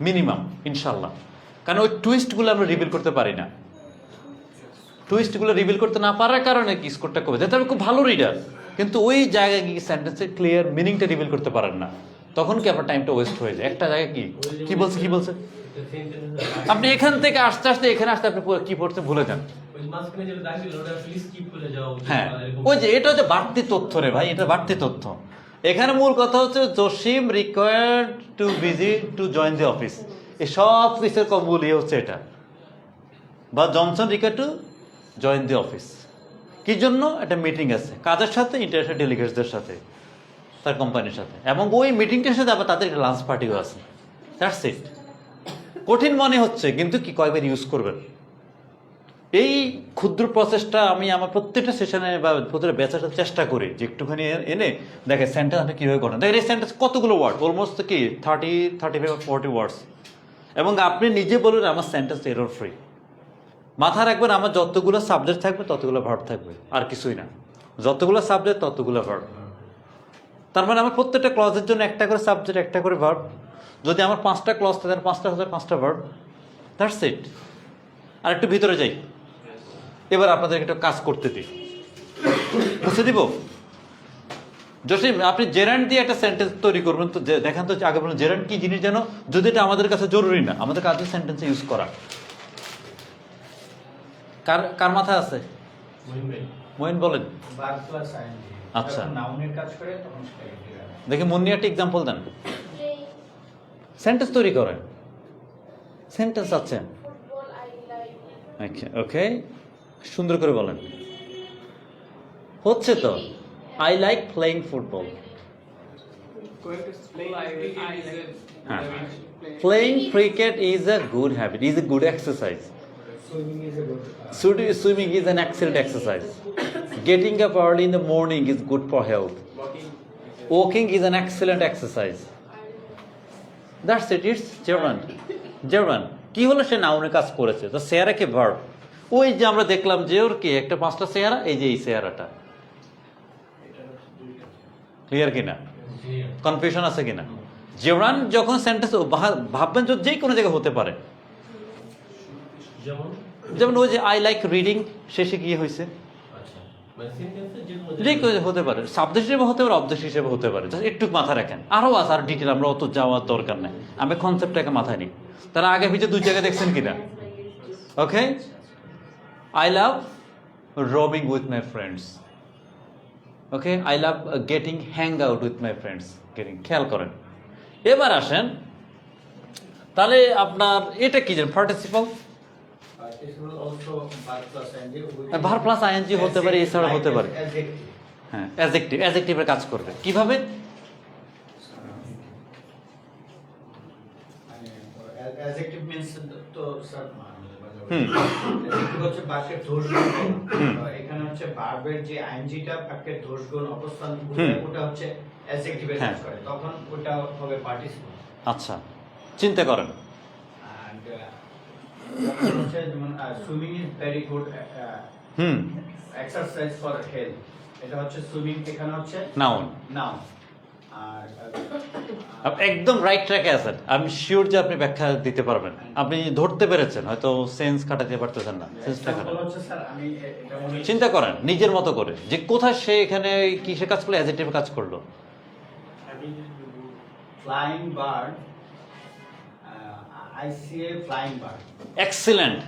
S1: মিনিমাম ইনশাল্লাহ। কারণ ওই টুইস্টগুলো আমরা রিভিল করতে পারি না, টুইস্টগুলো রিভিল করতে না পারার কারণে কি স্কোরটা কমে যায়। আমি খুব ভালো রিডার, কিন্তু ওই জায়গায় গিয়ে সেন্টেন্সের ক্লিয়ার মিনিংটা রিভিল করতে পারেন না, তখন কি আপনার টাইমটা ওয়েস্ট হয়ে যায়। একটা জায়গায় কি বলছে আপনি এখান থেকে আস্তে আস্তে এখানে আসতে আপনি কি পড়তে ভুলে যান। হ্যাঁ, ওই যে এটা হচ্ছে বাড়তি তথ্য রে ভাই, এটা বাড়তি তথ্য। এখানে মূল কথা হচ্ছে Jasim required to visit to join the office, এই সব কিছুর মূল হচ্ছে এটা, বা Johnson required to join the office. কি জন্য? একটা মিটিং আছে কাজের সাথে, ইন্টারন্যাশনাল ডেলিগেটসদের সাথে, তার কোম্পানির সাথে, এবং ওই মিটিংটার সাথে আবার তাদের একটা লাঞ্চ পার্টিও আছে। That's it. কঠিন মনে হচ্ছে, কিন্তু কি কয়েকবার ইউজ করবেন। এই ক্ষুদ্র প্রসেসটা আমি আমার প্রত্যেকটা সেশনে বা প্রত্যেকটা ব্যাচের সাথে চেষ্টা করি যে একটুখানি এনে দেখে সেন্টেন্স আপনি কীভাবে করেন। দেখেন এই সেন্টেন্স কতগুলো ওয়ার্ড, অলমোস্ট কি 35-40 ওয়ার্ডস, এবং আপনি নিজে বলুন আমার সেন্টেন্স এরর ফ্রি। মাথা রাখবেন আমার যতগুলো সাবজেক্ট থাকবে ততগুলো ভার্ব থাকবে, আর কিছুই না। যতগুলো সাবজেক্ট ততগুলো ভার্ব। তার মানে আমার প্রত্যেকটা ক্লজের জন্য একটা করে সাবজেক্ট, একটা করে ভার্ব। যদি আমার 5টা ক্লজ থাকে 5টা ভার্ব, দ্যাটস ইট। আর একটু ভিতরে যাই, এবার আপনাদের একটা কাজ করতে দিই, বুঝতে দিব। জসিম, আপনি জেরান্ড দিয়ে একটা সেন্টেন্স তৈরি করবেন তো, দেখেন তো আগে বলুন জেরান্ড কি জিনিস যেন, যদি এটা আমাদের কাছে জরুরি না, আমাদের কাছে সেন্টেন্সে ইউজ করা। কার কার মাথায় আছে? মইন বলেন।
S7: verb plus ing
S1: আচ্ছা।
S7: যখন নাউনের কাজ করে তখন সেটা ইন্টিগ্রাল।
S1: দেখি মুন্নি একটা এক্সাম্পল দেন, সেন্টেন্স তৈরি করেন, সেন্টেন্স আছে।
S3: Football I like.
S1: আচ্ছা, ওকে, সুন্দর করে বলেন। হচ্ছে তো, I like playing football.
S2: Going to school, I like
S1: হ্যাঁ,
S2: playing.
S1: Playing cricket is a good habit, is a good exercise.
S7: Swimming is a good
S1: Swimming is an excellent exercise. Getting up early in the morning is good for health. Walking is an excellent exercise. That's it, it's gerund. Gerund. কি হলো, সে নাউনের কাজ করেছে, তো চেহারা কি ভার্ব। ওই যে আমরা দেখলাম যে ওর কি একটা 5টা চেহারা, এই যে এই চেহারাটা। ক্লিয়ার কিনা? কনফিউশন আছে কিনা? জেরান যখন সেন্টেন্স ভাববেন যে কোনো জায়গায় হতে পারে, যেমন ওই যে আই লাইক রিডিং, শেষে কি হয়েছে, যে কেউ হতে পারে, সাবজেক্ট হিসেবে হতে পারে, অবজেক্ট হিসেবে হতে পারে। একটু মাথা রাখেন, আরও আছে, আর ডিটেল আমরা অত যাওয়ার দরকার নেই, আমি কনসেপ্টটাকে মাথায় নিই। তারা আগে পিছিয়ে 2 জায়গায় দেখছেন কিনা? Okay, I love roaming with my friends. Okay, I love getting hang out with my friends. Getting, খেয়াল করেন। এবার আসেন, তাহলে আপনার এটা কি জানেন, participle.
S7: participle also verb plus ing
S1: verb plus ING হতে পারে, এছাড়া হতে পারে।
S7: adjective
S1: হ্যাঁ, অ্যাডজেক্টিভ, অ্যাডজেক্টিভের কাজ করবে কিভাবে?
S7: adjective means তো স্যার
S1: হুম।
S7: adjective হচ্ছে বাক্যের ধর্ষণ। এখানে হচ্ছে ভার্বের যে আইএনজিটা বাক্যের ধর্ষণ অবস্থান বোঝায়, ওটা হচ্ছে অ্যাডজেক্টিভের কাজ করে, তখন ওটা হবে পার্টিসিপল।
S1: আচ্ছা, চিন্তা করেন।
S7: And হচ্ছে যেমন swimming is very good
S1: hmm,
S7: exercise for health, এটা হচ্ছে সুইমিং, এখানে হচ্ছে
S1: নাউন।
S7: নাউন। আর
S1: আপনি একদম রাইট ট্র্যাকে আছেন, আমি শিওর যে আপনি ব্যাখ্যা দিতে পারবেন, আপনি ধরতে পেরেছেন, হয়তো সেন্স খাটাতে পারতেছেন না, সেন্সটা খাটান।
S7: হচ্ছে স্যার আমি এটা মনে
S1: চিন্তা করেন নিজের মতো করে, যে কোথায় সে এখানে কিসে কাজ করলো, অ্যাডজেক্টিভে কাজ করলো।
S7: Flying bird, I see a flying bird.
S1: Excellent.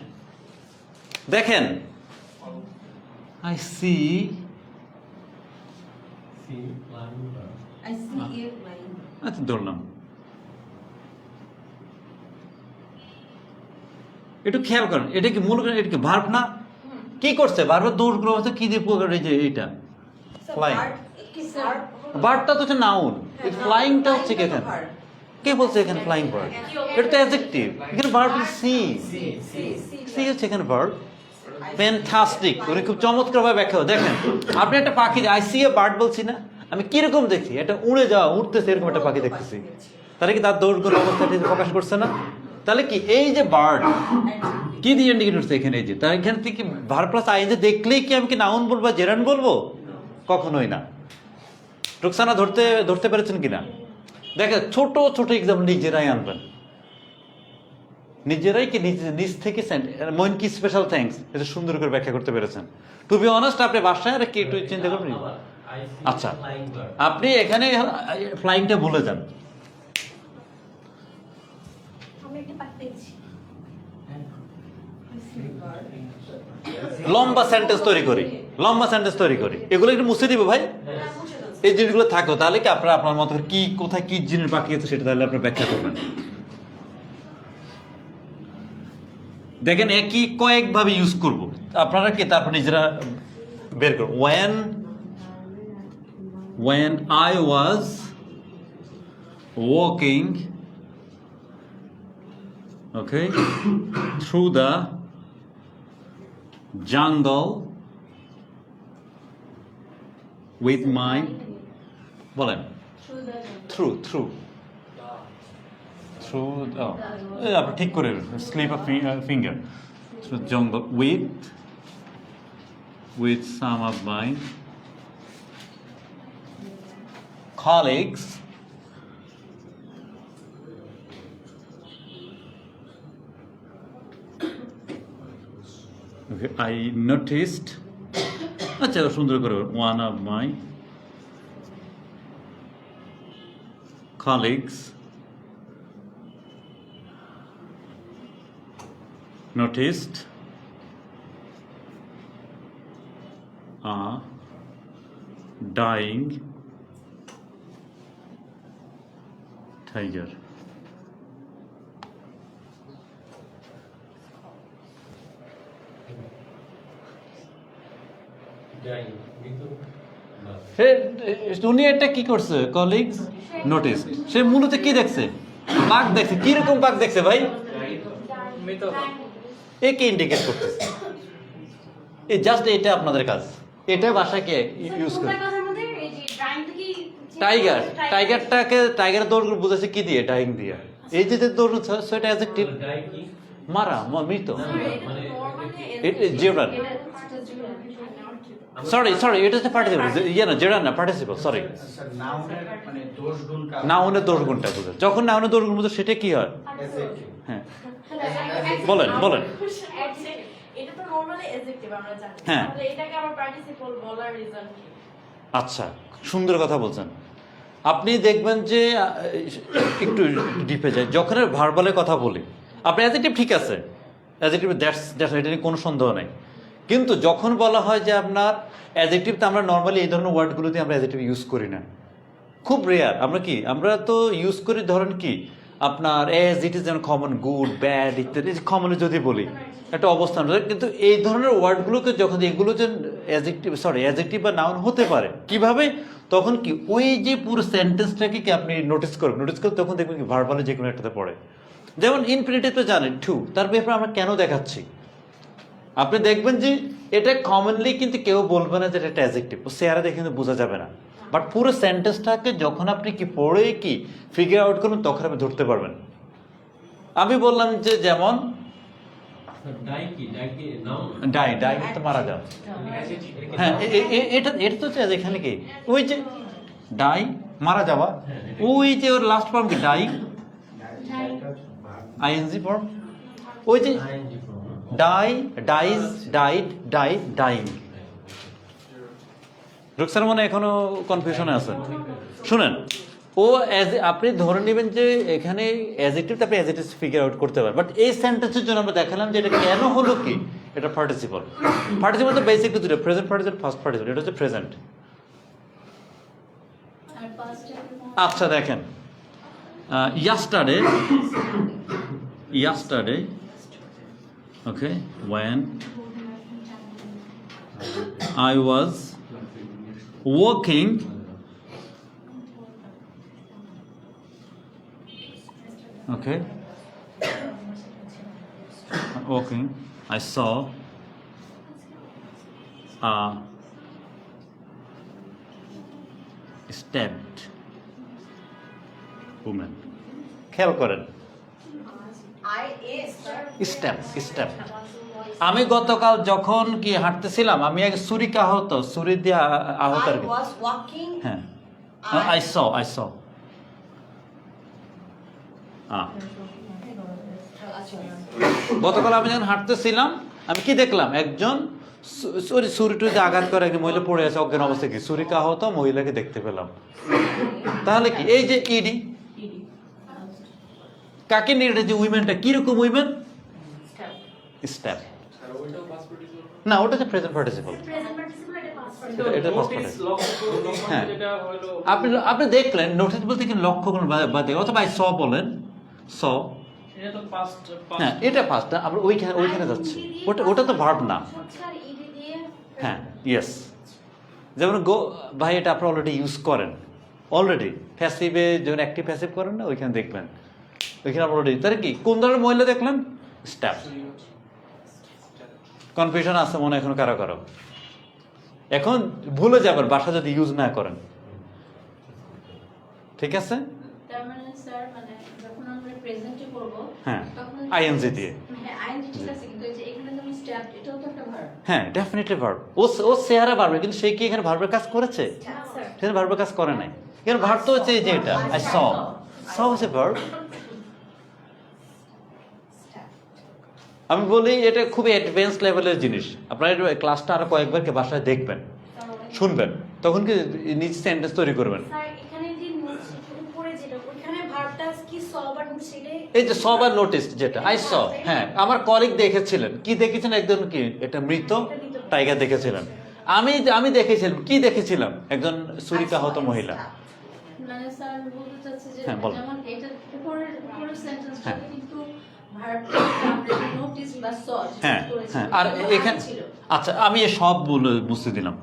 S1: দেখেন, I see,
S5: I see a flying.
S1: আচ্ছা ধরলাম। একটু খেয়াল করেন, এটা কি মূল, এটা কি ভার্ব না? কি করছে ভার্বের দৌড় গ্রহ হচ্ছে কি দিয়ে প্রকার, এই যে এইটা
S5: So
S1: Flying.
S5: bird কি verb?
S1: বার্ডটা তো হচ্ছে নাউন, এই ফ্লাইংটা হচ্ছে কি
S5: Flying
S1: এখানে?
S5: তো verb.
S1: কে বলছে এখানে ফ্লাইং বার্ড? এটা তো অ্যাডজেক্টিভ, এখানে ভার্ব সি। সি হচ্ছে এখানে ভার্ব। ফ্যান্টাস্টিক, উনি খুব চমৎকারভাবে ব্যাখ্যা করে। দেখেন, আপনি একটা পাখি, আই সি এ বার্ড বলছি না, আমি কিরকম দেখছি, এটা উড়ে যাওয়া, উঠতেছে, এরকম একটা পাখি দেখতেছি, তাহলে কি তার দৌড়গুলো অবস্থাটি প্রকাশ করছে না? তাহলে কি এই যে বার্ড কি দিয়ে ইন্ডিকেট করছে এখানে, এই যে তার এখান থেকে ভার্ব প্লাস আইএনজি দেখলেই কি আমি কি নাউন বলবো, জেরান বলবো? কখনোই না। রুকসানা ধরতে পেরেছেন কিনা? দেখেন, ছোট ছোট এক্সাম্পল নিজেরাই আনবেন, নিজেরাই কি নিজ থেকে মইন কি স্পেশাল থ্যাঙ্কস, এটা সুন্দর করে ব্যাখ্যা করতে পেরেছেন। টু বি অনেস্ট, আপনি বাসায় আর কি একটু চিন্তা করবেন। আচ্ছা, আপনি এখানে ফ্লাইংটা ভুলে যান,
S3: আমি একটা পাঠ পেয়েছি।
S1: লম্বা সেন্টেন্স তৈরি করি, লম্বা সেন্টেন্স তৈরি করি, এগুলো একটু মুছে দিব ভাই। এই জিনিসগুলো থাকো, তাহলে কি আপনারা আপনার মতো করে কি কোথায় কি জিনিস বাকি আছে সেটা তাহলে আপনি ব্যাখ্যা করবেন। দেখেন, একই কয়েকভাবে ইউজ করব, আপনারা কি তারপর নিজেরা বের করুন। when I was walking, okay, through the jungle with my, বলেন, through আপনি ঠিক করে slip of finger, through jungle with some of my colleagues, okay, I noticed, আচ্ছা সুন্দর করে, one of my colleagues noticed a dying tiger.
S4: Dying.
S1: উনি এটা কি করছে? Colleagues notice. সে মূলত কি দেখছে? বাঘ দেখছে। কিরকম বাঘ দেখছে ভাই? এ কি ইন্ডিকেট করতেছে? এই জাস্ট এটা আপনাদের কাজ। এটা ভাষাকে ইউজ করে। টাইগার, টাইগারের দৌড় বুঝাচ্ছে কি দিয়ে? ডাইং দিয়ে। এই যে দৌড় সেটা অ্যাডজেক্টিভ। মারা, মৃত। জিরান। সরি, এটা হচ্ছে পার্টিসিপল। না, জিরান না, পার্টিসিপল। সরি।
S7: স্যার নাউনের মানে দোষ গুণটা
S1: নাউনের দোষ গুণটা বোঝায়। যখন নাউনের দোষ গুণ বোঝায় সেটা কি হয়? হ্যাঁ, বলেন।
S3: এটা তো নরমালি অ্যাডজেক্টিভ আমরা জানি।
S1: হ্যাঁ।
S3: তাহলে এটাকে আবার পার্টিসিপল বলার রিজন কি?
S1: আচ্ছা, সুন্দর কথা বলছেন। আপনি দেখবেন যে একটু ডিপে যায় যখন ভার্বালের কথা বলি, আপনি অ্যাডজেক্টিভ ঠিক আছে, অ্যাডজেক্টিভ দ্যাটস এটা নিয়ে কোনো সন্দেহ নেই। কিন্তু যখন বলা হয় যে আপনার অ্যাডজেক্টিভ, তো আমরা নর্মালি এই ধরনের ওয়ার্ডগুলোতে আমরা অ্যাডজেক্টিভ ইউজ করি না, খুব রেয়ার। আমরা তো ইউজ করি ধরেন কি আপনার এজ ইট ইজ, যেমন কমন, গুড, ব্যাড ইত্যাদি কমনে যদি বলি একটা অবস্থান, কিন্তু এই ধরনের ওয়ার্ডগুলোকে যখন এগুলো যে অ্যাডজেক্টিভ বা নাউন হতে পারে কিভাবে, তখন কি ওই যে পুরো সেন্টেন্সটাকে কি আপনি নোটিস করে তখন দেখবেন কি ভার্বালে যে কোনো একটাতে পড়ে। যেমন ইনফিনিটিভ তো জানেন, টু, তার ব্যাপারে আমরা কেন দেখাচ্ছি, আপনি দেখবেন যে এটা কমনলি কিন্তু কেউ বলবে না যে এটা অ্যাডজেক্টিভ, ও চেহারা দেখে কিন্তু বোঝা যাবে না। বাট পুরো সেন্টেন্সটাকে যখন আপনি কি পড়ে কি ফিগার আউট করবেন তখন আপনি ধরতে পারবেন। আমি বললাম যে যেমন ডাই তো মারা যাও। হ্যাঁ, এটা তো এখানে কি ওই যে ডাই মারা যাওয়া, ওই যে ওর লাস্ট ফর্ম কি ডাই, আইএনজি ফর্ম, ওই যে die, dies, died, died, dying. Ruksar মনে এখনো কনফিউশনে আছে। শুনেন, ও আপনি ধরে নেবেন যে এখানে অ্যাডজেক্টিভ, আপনি অ্যাডজেক্টিভ ফিগার আউট করতে পারেন। বাট এই সেন্টেন্সের জন্য আমরা দেখালাম যে এটা কেন হলো কি, এটা পার্টিসিপল। পার্টিসিপল তো বেসিকলি দুটো, প্রেজেন্ট পার্টিসিপল, ফার্স্ট পার্টিসিপল। এটা হচ্ছে প্রেজেন্ট। আচ্ছা দেখেন, yesterday, okay, when I was walking I saw a stabbed woman. খেয়াল করেন, স্টেপ। আমি গতকাল যখন কি হাঁটতেছিলাম, আমি আগে ছুরি দিয়ে আহত আর কি। হ্যাঁ, I saw গতকাল আমি যখন হাঁটতেছিলাম আমি কি দেখলাম, একজন ছুরিতে আঘাত করে একজন মহিলা পড়ে আছে অজ্ঞান অবস্থা, কি ছুরিকা আহত মহিলাকে দেখতে পেলাম। তাহলে কি এই যে ইডি কাকে নিয়ে, এটা যে উইমেনটা কিরকম উইমেন, স্টেপ না, ওটা হচ্ছে প্রেজেন্ট পার্টিসিপল। এটা পাস্ট পার্টিসিপল। হ্যাঁ, আপনি দেখলেন নোটিস বলতে কি লক্ষ্য করুন বা দেখেন, অথবা আই স বলেন, স,
S2: এটা তো পাস্ট।
S1: হ্যাঁ এটা পাস্ট, আমরা ওইখানে যাচ্ছি, ওটা তো ভার্ব না। হ্যাঁ, ইয়েস, যেমন গো ভাই, এটা আপনি অলরেডি ইউজ করেন, অলরেডি প্যাসিভে যখন অ্যাক্টিভ প্যাসিভ করেন না, ওইখানে দেখবেন, ওইখানে অলরেডি। তাহলে কি কোন ধরনের মহিলা দেখলেন, স্ট্যাপ। কনফিউশন আছে মনে এখন কারো, এখন ভুলে যাবেন বাসা যদি ইউজ না করেন, ঠিক আছে।
S3: তার মানে স্যার, মানে যখন আমরা প্রেজেন্টে করব,
S1: হ্যাঁ,
S3: তখন
S1: আইএনজি দিয়ে।
S3: হ্যাঁ, আইএনজি ঠিক আছে, কিন্তু এই যে এখানে তুমি স্ট্যাপ, এটাও তো একটা ভার্ব।
S1: হ্যাঁ, ডেফিনেটলি ভার্ব। ও চেহারা ভার্ব, কিন্তু সে কি এখানে ভার্বের কাজ করেছে? সে ভার্বের কাজ করে নাই। এখানে ভার্ব তো হচ্ছে যে এটা আই স হচ্ছে ভার্ব। আমি বলি এটা খুবই অ্যাডভান্স লেভেলের জিনিস। আপনারা ক্লাসটা আরো কয়েকবার বাসায় দেখবেন, শুনবেন, তখন কি নিজে সেন্টেন্স তৈরি করবেন।
S3: স্যার, এখানে যে উপরে যেটা
S1: এই যে সবার নোটিস যেটা আই স, হ্যাঁ আমার কলিগ দেখেছিলেন, কি দেখেছেন একজন কি এটা মৃত টাইগার দেখেছিলেন। আমি দেখেছিলাম, কি দেখেছিলাম একজন ছুরিকাহত মহিলা।
S8: মানে স্যার বলতে চাচ্ছে যে
S1: হ্যাঁ, বলো।
S8: যেমন এটার উপরের সেন্টেন্সটা
S1: হ্যাঁ।
S8: কিন্তু ভার্বটা আমরা নোটিস বা স
S1: হ্যাঁ
S8: করেছি
S1: হ্যাঁ, আর
S8: এটা
S1: এখানে
S8: ছিল।
S1: আচ্ছা আমি এই সব বুঝতে দিলাম।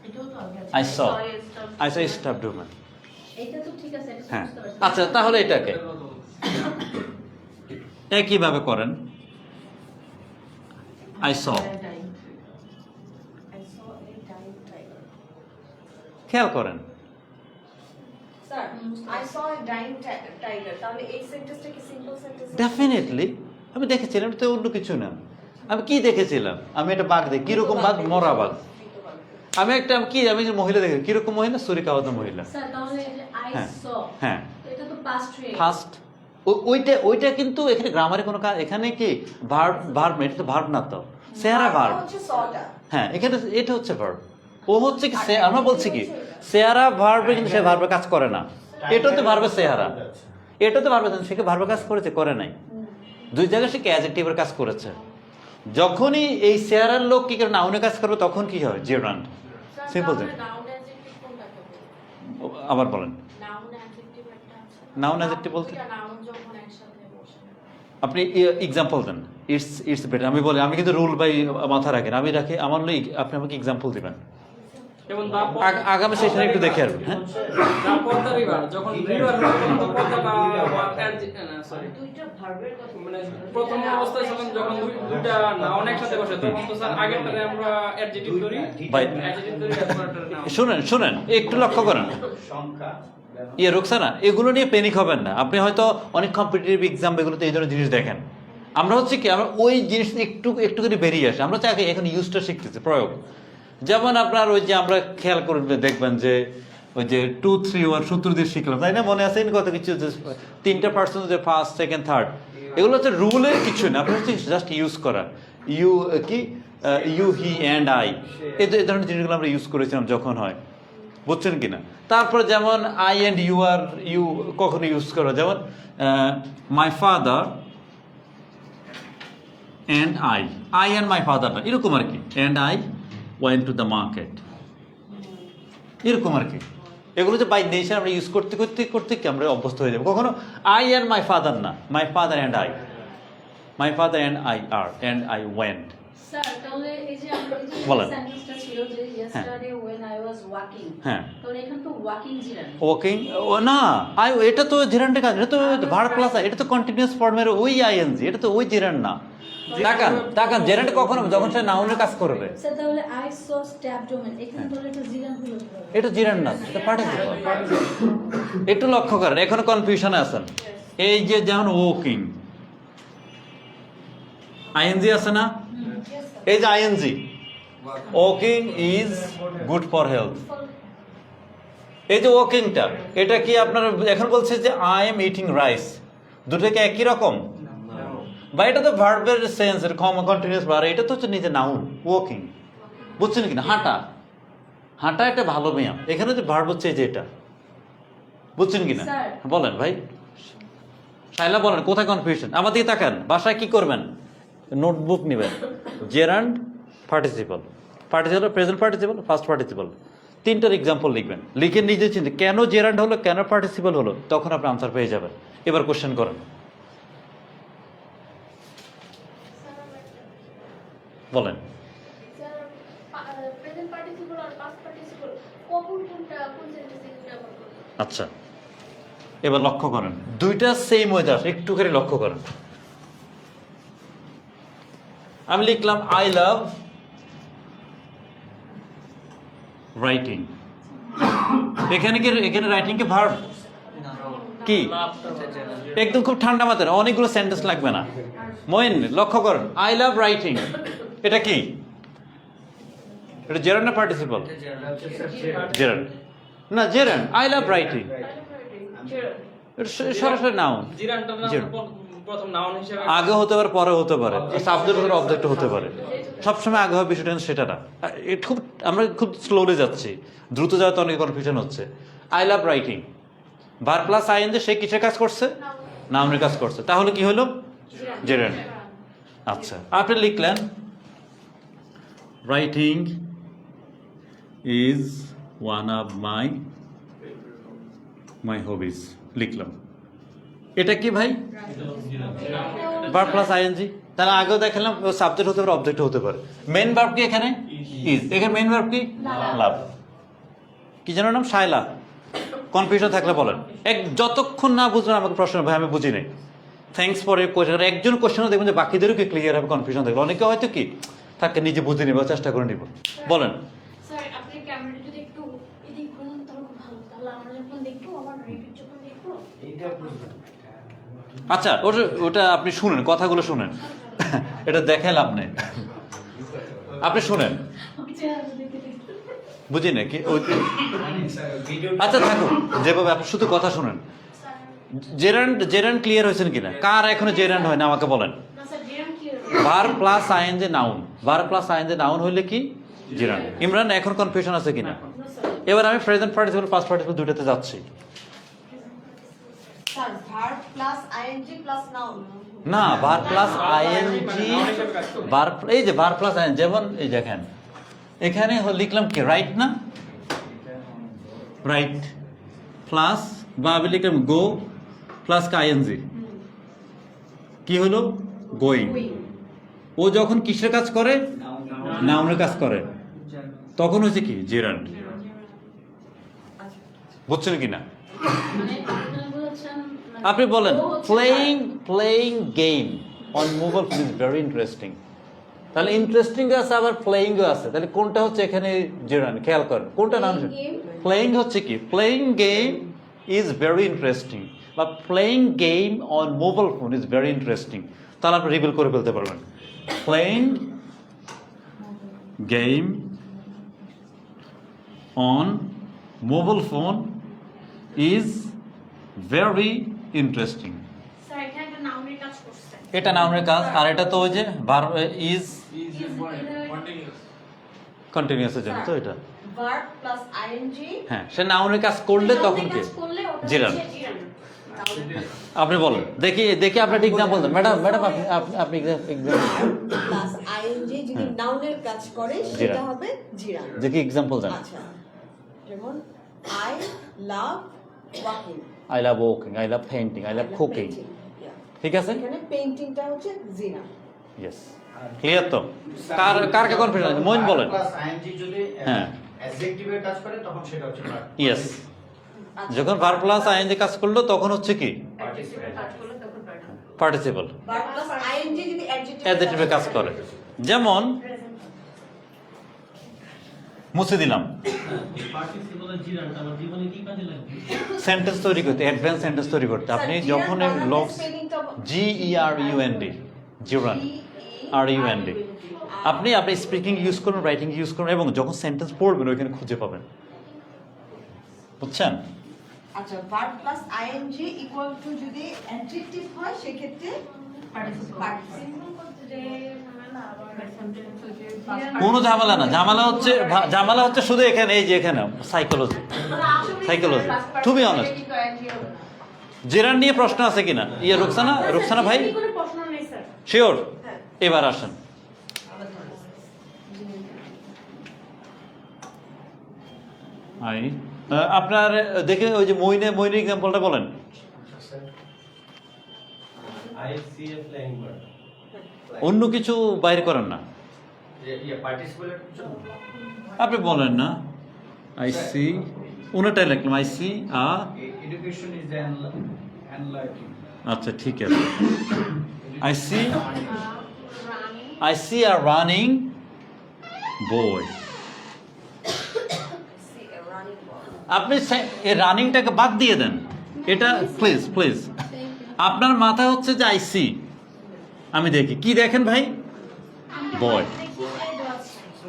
S8: এটাও তো আগে আছে।
S1: I saw, I saw stuff ডুমেন।
S8: এটা তো ঠিক আছে, এটা
S1: হ্যাঁ
S8: বুঝতে পারছি।
S1: আচ্ছা তাহলে এটাকে একইভাবে করেন। আই স, খেয়াল করেন।
S5: Sir I saw A dyeing tiger, তাহলে এই সেন্টেন্সটা কি সিম্পল সেন্টেন্স?
S1: ডেফিনেটলি আমি দেখেছিলাম, এটা তো অন্য কিছু না। আমি কি দেখেছিলাম? আমি একটা বাঘ দেখি, কিরকম বাঘ? মরা বাঘ। আমি যে মহিলা দেখি, কিরকম মহিলা? ছুরিকাহত মহিলা।
S8: স্যার তাহলে এই যে আই
S1: হ্যাঁ,
S8: স,
S1: হ্যাঁ।
S8: এটা তো পাস্ট হয়ে গেছে।
S1: ফার্স্ট ওইটা কিন্তু এখানে গ্রামারে কোনো কাজ, এখানে কি ভার্ব এটা তো ভার্ব না, তো সেহারা ভার্ব।
S5: হচ্ছে সটা।
S1: হ্যাঁ এখানে এটা হচ্ছে ভার্ব, ও হচ্ছে কি আমরা বলছি কি সেহারা ভার্বে, কিন্তু সে ভার্বে কাজ করে না। এটা তো ভার্বে সেহারা, এটা তো ভার্বে, সে কি ভার্বে কাজ করেছে? করে নাই। দুই জায়গায় সে কি অ্যাডজেক্টিভের কাজ করেছে। যখনই এই সেহারার লোক কি করে নাউনে কাজ করবে তখন কি হয়? জিরান্ড। Simple thing. আবার বলেন। নাউন অ্যাডজেক্টিভ বলতে আপনি এক্সাম্পল দেন। It's better. আমি বলি, আমি কিন্তু রুল বাই মাথা রাখেন, আমি রাখি আমার লই, আপনি আমাকে এক্সাম্পল দিবেন।
S2: যেমন
S1: আগামী সেশনে একটু দেখে আসবেন। হ্যাঁ
S2: পদ্মা রিভার যখন রিভার পদ্মা বা সরি
S5: দুইটা ভার্বের কথা
S2: মানে প্রথম অবস্থায় যখন দুইটা নাউন একসাথে বসে তখন তো স্যার আগেরটারে আমরা অ্যাডজেক্টিভ করি,
S1: ভাই
S2: অ্যাডজেক্টিভ করি তারপরটার নাউন।
S1: শুনেন একটু লক্ষ্য করেন।
S7: সংখ্যা
S1: রোকসানা, এগুলো নিয়ে প্যানিক হবেন না। আপনি হয়তো অনেক কম্পিটিটিভ এক্সাম এগুলোতে এই ধরনের জিনিস দেখেন। আমরা হচ্ছে কি, আমরা ওই জিনিস একটু করে বেরিয়ে আসে। আমরা হচ্ছে এখন ইউজটা শিখতেছি, প্রয়োগ। যেমন আপনার ওই যে আমরা খেয়াল করবেন, দেখবেন যে ওই যে 2, 3, 1 সূত্র দিয়ে শিখলাম, তাই না? মনে আছে কত কিছু, তিনটা পার্সন, যে ফার্স্ট, সেকেন্ড, থার্ড, এগুলো হচ্ছে রুলের কিছু না। আপনার হচ্ছে জাস্ট ইউজ করা। ইউ কি ইউ, হি, অ্যান্ড আই, এই ধরনের জিনিসগুলো আমরা ইউজ করেছিলাম যখন হয়, বুঝছেন কিনা? তারপরে যেমন I and you are, you কখনো ইউজ করো, যেমন my father and I and my father না, এরকম আর কি। And I went to the market, এরকম আর কি। এগুলো যে বাই নেচার আমরা ইউজ করতে করতে করতে কি আমরা অভ্যস্ত হয়ে যাবো। কখনো আই অ্যান্ড মাই ফাদার না, my father and I, my father and I are, and I went.
S8: Sir তাহলে এই যে আমরা এই যে
S1: বলেন।
S8: সেন্টেন্সটা ছিল যে yesterday when I was walking,
S1: হ্যাঁ,
S8: তাহলে এখানে তো ওয়াকিং জিরান।
S1: ওয়াকিং না, এটা তো জেরান্ডের কাজ, এটা তো ভার্ব প্লাস, এটা তো কন্টিনিউয়াস ফর্মের ওই আইএনজি, এটা তো ওই জেরান্ড না। তাকান জেরান্ড কখন হবে? যখন সে নাউনের কাজ করবে।
S8: স্যার তাহলে I saw staff domain, এখানে তাহলে এটা জিরান হলো কিভাবে?
S1: এটা জিরান্ড না, এটা পার্টিসিপল। একটু লক্ষ্য করেন, এখনো কনফিউশনে আছেন। এই যে যেমন ওয়াকিং, আইএনজি আছে না? এই যে ING, walking is good for health. এই যে ওয়াকিংটা, এটা কি আপনার এখন বলছে যে আই এম ইটিং রাইস, দুটোকে একই রকম? বা এটা তো ভার্বের সেন্স, এর কন্টিনিউয়াস ভার্ব, এটা তো হচ্ছে নিজে নাউন ওয়াকিং, বুঝছেন কিনা? হাঁটা একটা ভালো ব্যায়াম, এখানে যে ভার্ব হচ্ছে এই যে এটা, বুঝছেন কিনা? বলেন ভাই শাইলা, বলেন কোথায় কনফিউশন? আমার দিকে তাকান। বাসায় কি করবেন? নোটবুক নেবেন, gerund, participle, present participle, first participle, তিনটার এক্সাম্পল লিখবেন। লিখে নিজে চিন্তা কেন জেরান্ড হলো, কেন পার্টিসিপল হলো, তখন আপনি আনসার পেয়ে যাবেন। এবার কোশ্চেন করেন, বলেন।
S8: প্রেজেন্ট পার্টিসিপল আর পাস্ট পার্টিসিপল কখন কোনটা কোন সেন্টেন্সে ব্যবহার করব?
S1: আচ্ছা এবার লক্ষ্য করেন, দুইটা সেম ওয়েদার, একটু করে লক্ষ্য করেন। আমি লিখলাম আই লাভ রাইটিং। এখানে রাইটিং কে ভার্ব কি? একদম খুব ঠান্ডা মাথায়, অনেকগুলো সেন্টেন্স লাগবে না। মইন লক্ষ্য করেন, আই লাভ রাইটিং, এটা কি? এটা জেরান্ড না পার্টিসিপল? জেরান্ড না, জেরান্ড। আই লাভ রাইটিং সরাসরি নাউন।
S2: জিরানটা প্রথম নাউন হিসেবে
S1: আগে হতে পারে, পরে হতে পারে, সাবজেক্ট হতে পারে, অবজেক্ট হতে পারে। সবসময় আগে হবে বিষয়টা সেটা না। আমরা খুব স্লোলি যাচ্ছি, দ্রুত যাওয়াতে অনেক কনফিউশন হচ্ছে। I love writing, verb plus ING, সে কিসের কাজ করছে? নাউনের কাজ করছে, তাহলে কি হলো? জেরান্ড। আচ্ছা, আপনি লিখলেন writing is one of my hobbies, লিখলাম। এটা কি ভাই? Verb plus ING. তাহলে আগেও দেখালাম সাবজেক্ট হতে পারে, অবজেক্ট হতে পারে। মেন ভার্ব কি এখানে? ইজ। এখানে মেন ভার্ব কি? লাভ। কি যেন নাম? শায়লা। কনফিউশন থাকলে বলেন। যতক্ষণ না বুঝবেন আমাকে প্রশ্ন, ভাই আমি বুঝি নাই, থ্যাংকস ফর এর কোয়েশ্চেন। একজন কোয়েশ্চেনও দেখবেন যে বাকিদেরও কি ক্লিয়ার হবে, কনফিউশন থাকবে। অনেকে হয়তো কি থাকে নিজে বুঝে নিবে, চেষ্টা করে নিব। বলেন।
S8: স্যার আপনি ক্যামেরাটা যদি একটু এদিক ঘুরান তাহলে খুব ভালো, তাহলে আমরা যখন দেখবো আমার রিভিউ যখন দেখবো।
S7: এইটা বুঝলাম।
S1: আচ্ছা, ওটা আপনি শুনেন, কথাগুলো শুনেন। এটা দেখে লাভ নেই, আপনি শুনেন। বুঝি না কি আচ্ছা থাকুন, যেভাবে আপনি শুধু কথা শুনেন। জেরান্ড ক্লিয়ার হয়েছেন কিনা? কার এখনো জেরান্ড হয় না আমাকে বলেন। Verb plus ING noun, verb plus ING noun হইলে কি জেরান্ড। ইমরান এখন কনফিউশন আছে কিনা? এবার আমি প্রেজেন্ট পার্টিসিপল পাস্ট পার্টিসিপল দুটোতে যাচ্ছি।
S5: Sir verb plus ING plus noun
S1: না, ভার্ব প্লাস আইএনজি, ভার্ব এই যে ভার্ব প্লাস আইএনজি, যেমন এই দেখেন এখানে লিখলাম কি রাইট না, রাইট প্লাস বা আমি লিখলাম গো প্লাস আইএনজি, কি হলো? গোয়িং। ও যখন কিসের কাজ করে? নাউনের কাজ করে, তখন হচ্ছে কি জেরান্ড। বুঝছেন কিনা? আপনি বলেন playing game on mobile phone is very interesting. তাহলে ইন্টারেস্টিং আছে, আবার প্লেইং আছে, তাহলে কোনটা হচ্ছে এখানে জেরান্ড? খেয়াল করেন কোনটা নাম। প্লেইং হচ্ছে কি? Playing game is very interesting, বা playing game on mobile phone is very interesting. তাহলে আপনি রিভিল করে ফেলতে পারবেন। Playing game on mobile phone is very interesting.
S8: Sir এখানে একটা নাউনের কাজ করছে।
S1: এটা নাউনের কাজ, আর এটা তো ওই যে ভার্ব ইজ কন্টিনিউয়াসের জন্য তো এটা।
S5: ভার্ব প্লাস আইএনজি,
S1: হ্যাঁ, সে নাউনের কাজ করলে তখন কি জেরান্ড। আপনি বলেন, দেখি আপনি একটা এক্সাম্পল দেন। ম্যাডাম আপনি এক্সাম্পল
S5: প্লাস আইএনজি যদি নাউনের কাজ করে সেটা হবে জিরান্ড।
S1: দেখি এক্সাম্পল দেন।
S5: আচ্ছা, যেমন I love walking,
S1: I love walking, I love painting, I love cooking. ঠিক আছে,
S5: এখানে পেইন্টিংটা হচ্ছে জিরান্ড।
S1: ইয়েস, ক্লিয়ার তো? কার কনফিউশন আছে? মইন বলেন।
S7: প্লাস আইএনজি যদি
S1: হ্যাঁ
S7: অ্যাডজেক্টিভের কাজ করে তখন সেটা হচ্ছে ভার্ব।
S1: ইয়েস, যখন ভার্ব প্লাস আইএনজি কাজ করলো তখন হচ্ছে কি পার্টিসিপল।
S5: ভার্ব প্লাস আইএনজি যদি
S1: অ্যাডজেক্টিভে কাজ করে, যেমন মুছে দিলাম। সেন্টেন্স তৈরি করতে, অ্যাডভান্স সেন্টেন্স তৈরি করতে আপনি যখন লক্স GERUND, জিরান্ড RUND, আপনি স্পিকিং ইউজ করুন, রাইটিং ইউজ করুন, এবং যখন সেন্টেন্স পড়বেন ওইখানে খুঁজে পাবেন। বুঝছেন?
S5: আচ্ছা, verb plus ING equal to যদি অ্যাডজেক্টিভ হয় সেক্ষেত্রে পার্টিসিপল।
S1: কোনো ঝামেলা না, ঝামেলা হচ্ছে শুধু এখানে, এই যে এখানে psychology to be honest. Gerund নিয়ে প্রশ্ন আছে কিনা? রুকসানা ভাই
S8: প্রশ্ন নেই স্যার।
S1: শিওর? এবার আসেন। আপনার দেখে ওই যে মইনের এক্সাম্পলটা বলেন।
S4: I see a flying bird.
S1: অন্য কিছু বাইরে করেন না,
S7: পার্টিসিপেলের জন্য
S1: আপনি বলেন না আই সি, ওনাটাই লিখলাম I see
S7: education is enlightening.
S1: আচ্ছা ঠিক আছে, I see a running boy. আপনি এই রানিংটাকে বাদ দিয়ে দেন, এটা প্লিজ আপনার মাথায় হচ্ছে যে আই সি, আমি দেখি, কি দেখেন ভাই? বয়।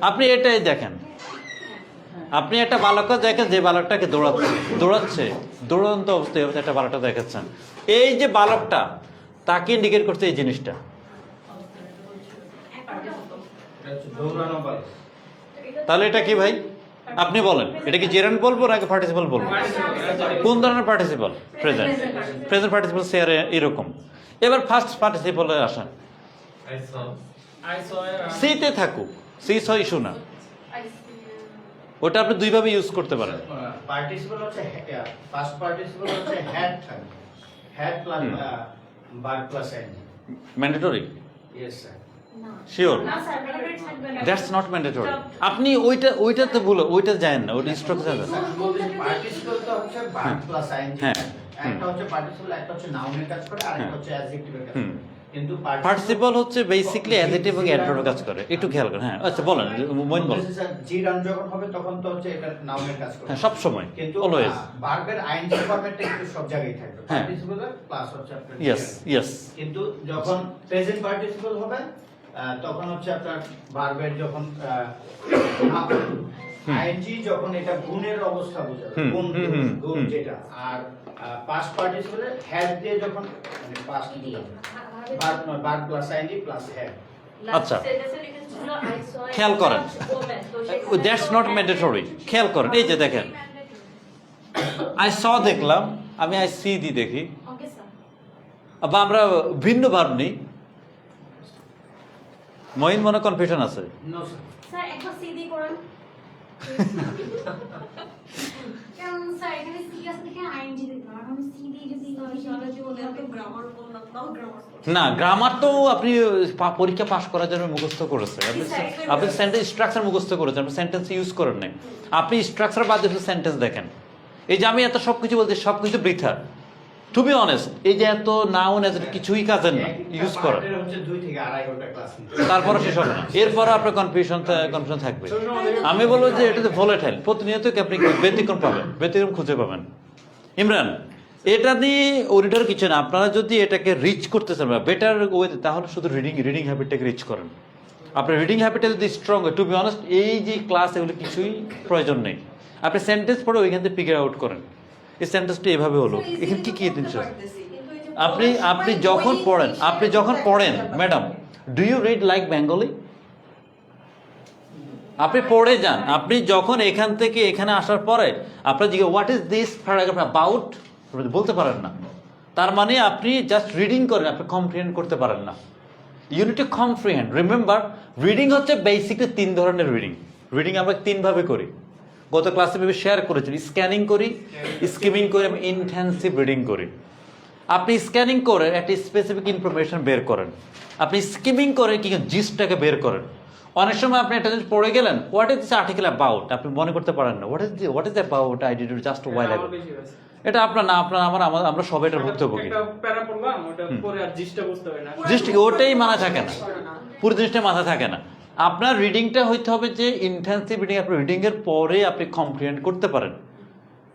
S1: আপনি এটাই দেখেন, আপনি একটা বালককে দেখেন যে বালকটাকে দৌড়ন্ত অবস্থায় একটা বালকটা দেখাচ্ছেন। এই যে বালকটা, তাকে ইন্ডিকেট করছে এই জিনিসটা।
S7: দৌড়ানো বালক।
S1: তাহলে এটা কি ভাই? আপনি বলেন এটা কি জেরান্ড বলবো নাকি পার্টিসিপল বলবো? কোন ধরনের পার্টিসিপল? প্রেজেন্ট। প্রেজেন্ট পার্টিসিপল সে এরকম। এবার ফার্স্ট পার্টিসিপলে আসেন।
S4: I saw.
S2: I saw a
S1: সিতে থাকুক, সি ছ ইস্যু না,
S3: I see.
S1: ওটা আপনি দুইভাবে ইউজ করতে পারেন।
S7: পার্টিসিপল হচ্ছে ফার্স্ট পার্টিসিপল হচ্ছে হ্যাড থাকবে, had plus verb plus ING.
S1: Mandatory?
S7: Yes sir.
S1: Sure?
S8: না স্যার ম্যান্ডেটরি থাকবে না।
S1: That's not mandatory. আপনি ওইটাতে ভুলো, ওইটা যায় না, ওইটা ইনস্ট্রাকশন আছে।
S7: পার্টিসিপল তো হচ্ছে ভার্ব প্লাস আইএনজি।
S1: হ্যাঁ।
S7: একটা হচ্ছে পার্টিসিপল, একটা হচ্ছে নাউনের কাজ করে, আর একটা হচ্ছে অ্যাডজেক্টিভের কাজ করে। কিন্তু
S1: পার্টিসিপল হচ্ছে বেসিক্যালি অ্যাডজেক্টিভ এবং অ্যাডভার্বের কাজ করে। একটু খেয়াল করেন। হ্যাঁ আচ্ছা বলেন, মইন বলেন।
S7: জি রান যখন হবে তখন তো হচ্ছে এটা নাউনের কাজ করে।
S1: হ্যাঁ সব সময়,
S7: কিন্তু
S1: অলওয়েজ।
S7: ভার্বের আইএনজি ফরম্যাটটা একটু সব জায়গায় থাকবে।
S1: হ্যাঁ।
S7: পার্টিসিপল প্লাস হচ্ছে আপনার
S1: ইয়েস ইয়েস।
S7: কিন্তু যখন প্রেজেন্ট পার্টিসিপল হবে তখন হচ্ছে আপনার ভার্বের যখন আইএনজি যখন এটা গুণের অবস্থা বোঝাবে, গুণ গুণ যেটা, আর পাস্ট পার্টিসিপলে হ্যাড দিয়ে যখন মানে পাস্ট ভার্ব নয়, verb plus ING plus had.
S1: আচ্ছা।
S3: Last sentence এ লিখেছিল, I saw a
S1: খেয়াল করেন।
S3: woman. তো সেখানে
S1: দ্যাটস নট ম্যান্ডেটরি। খেয়াল করেন, এই যে দেখেন, আই স দেখলাম, আমি আই সি দি দেখি,
S8: ওকে স্যার।
S1: বা আমরা ভিন্ন ভার্ব নেই। মহিন মনে কনফিউশন আছে।
S7: No sir.
S8: স্যার একবার সি দিয়ে করেন। কারণ স্যার এখানে সি আছে দেখে আইএনজি দিলাম, এখন সি দিয়ে যদি
S5: গ্রামার বললাম, নাও গ্রামার।
S1: না, গ্রামার তো আপনি পরীক্ষা পাস করার জন্য মুখস্থ করেছেন। আপনি সেন্টেন্স স্ট্রাকচার মুখস্থ করেছেন, আপনি সেন্টেন্স ইউজ করেন নাই। আপনি স্ট্রাকচার বাদ দিয়ে সেন্টেন্স দেখেন। এই যে আমি এত সবকিছু বলছি, সবকিছু বৃথা। টু বি অনেস্ট, এই যে এত নাউন এত কিছুই কাজের না ইউজ করেন।
S7: পার্টের হচ্ছে 2 থেকে 2.5 ঘন্টা ক্লাস নিতে।
S1: তারপরে শেষ হবে না, এরপরে আপনার কনফিউশন থাকবে। আমি বলবো যে এটাতে ভোলেটাইল, প্রতিনিয়ত আপনি ব্যতিক্রম পাবেন, ব্যতিক্রম খুঁজে পাবেন। ইমরান, এটা নিয়ে ওরিটার কিছু না। আপনারা যদি এটাকে রিচ করতে চান বেটার ওয়েতে, তাহলে শুধু রিডিং হ্যাবিটটাকে রিচ করেন। আপনার রিডিং হ্যাবিটটা যদি স্ট্রং হয়, টু বি অনেস্ট এই যে ক্লাস এগুলো কিছুই প্রয়োজন নেই। আপনি সেন্টেন্স পড়ে ওইখান থেকে ফিগার আউট করেন, এই সেন্টেন্সটা এভাবে হলো, এখানে কি কি জিনিস আছে। আপনি যখন পড়েন madam, do you read like Bengali? আপনি পড়ে যান। আপনি যখন এখান থেকে এখানে আসার পরে আপনার জিজ্ঞেস what is this paragraph about, বলতে পারেন না। তার মানে আপনি জাস্ট রিডিং করেন, আপনি কম্প্রিহেন্ড করতে পারেন না। You need to comprehend. Remember, reading হচ্ছে বেসিকলি 3 ধরনের রিডিং। রিডিং আমরা 3 ভাবে করি। গত ক্লাসে ভেবে শেয়ার করেছি, স্ক্যানিং করি, স্কিমিং করি, আমি ইনটেনসিভ রিডিং করি। আপনি স্ক্যানিং করে একটা স্পেসিফিক ইনফরমেশন বের করেন, আপনি স্কিমিং করে কি জিস্টটাকে বের করেন। অনেক সময় আপনি একটা জিনিস পড়ে গেলেন, what is this article about, আপনি মনে করতে পারেন না what is about I did just while ago. এটা আপনার না, আমরা সবাই এটা ভুক্তভোগী।
S2: একটা প্যারা পড়লাম, ওটা পরে আর জিসটা বুঝতে হয় না।
S1: জিস্ট ওটাই মাথা থাকে না, পুরো জিনিসটা মাথা থাকে না। আপনার রিডিংটা হইতে হবে যে ইন্টেন্সিভ রিডিং, আপনি রিডিং এর পরে আপনি কম্প্রিহেন্ড করতে পারেন।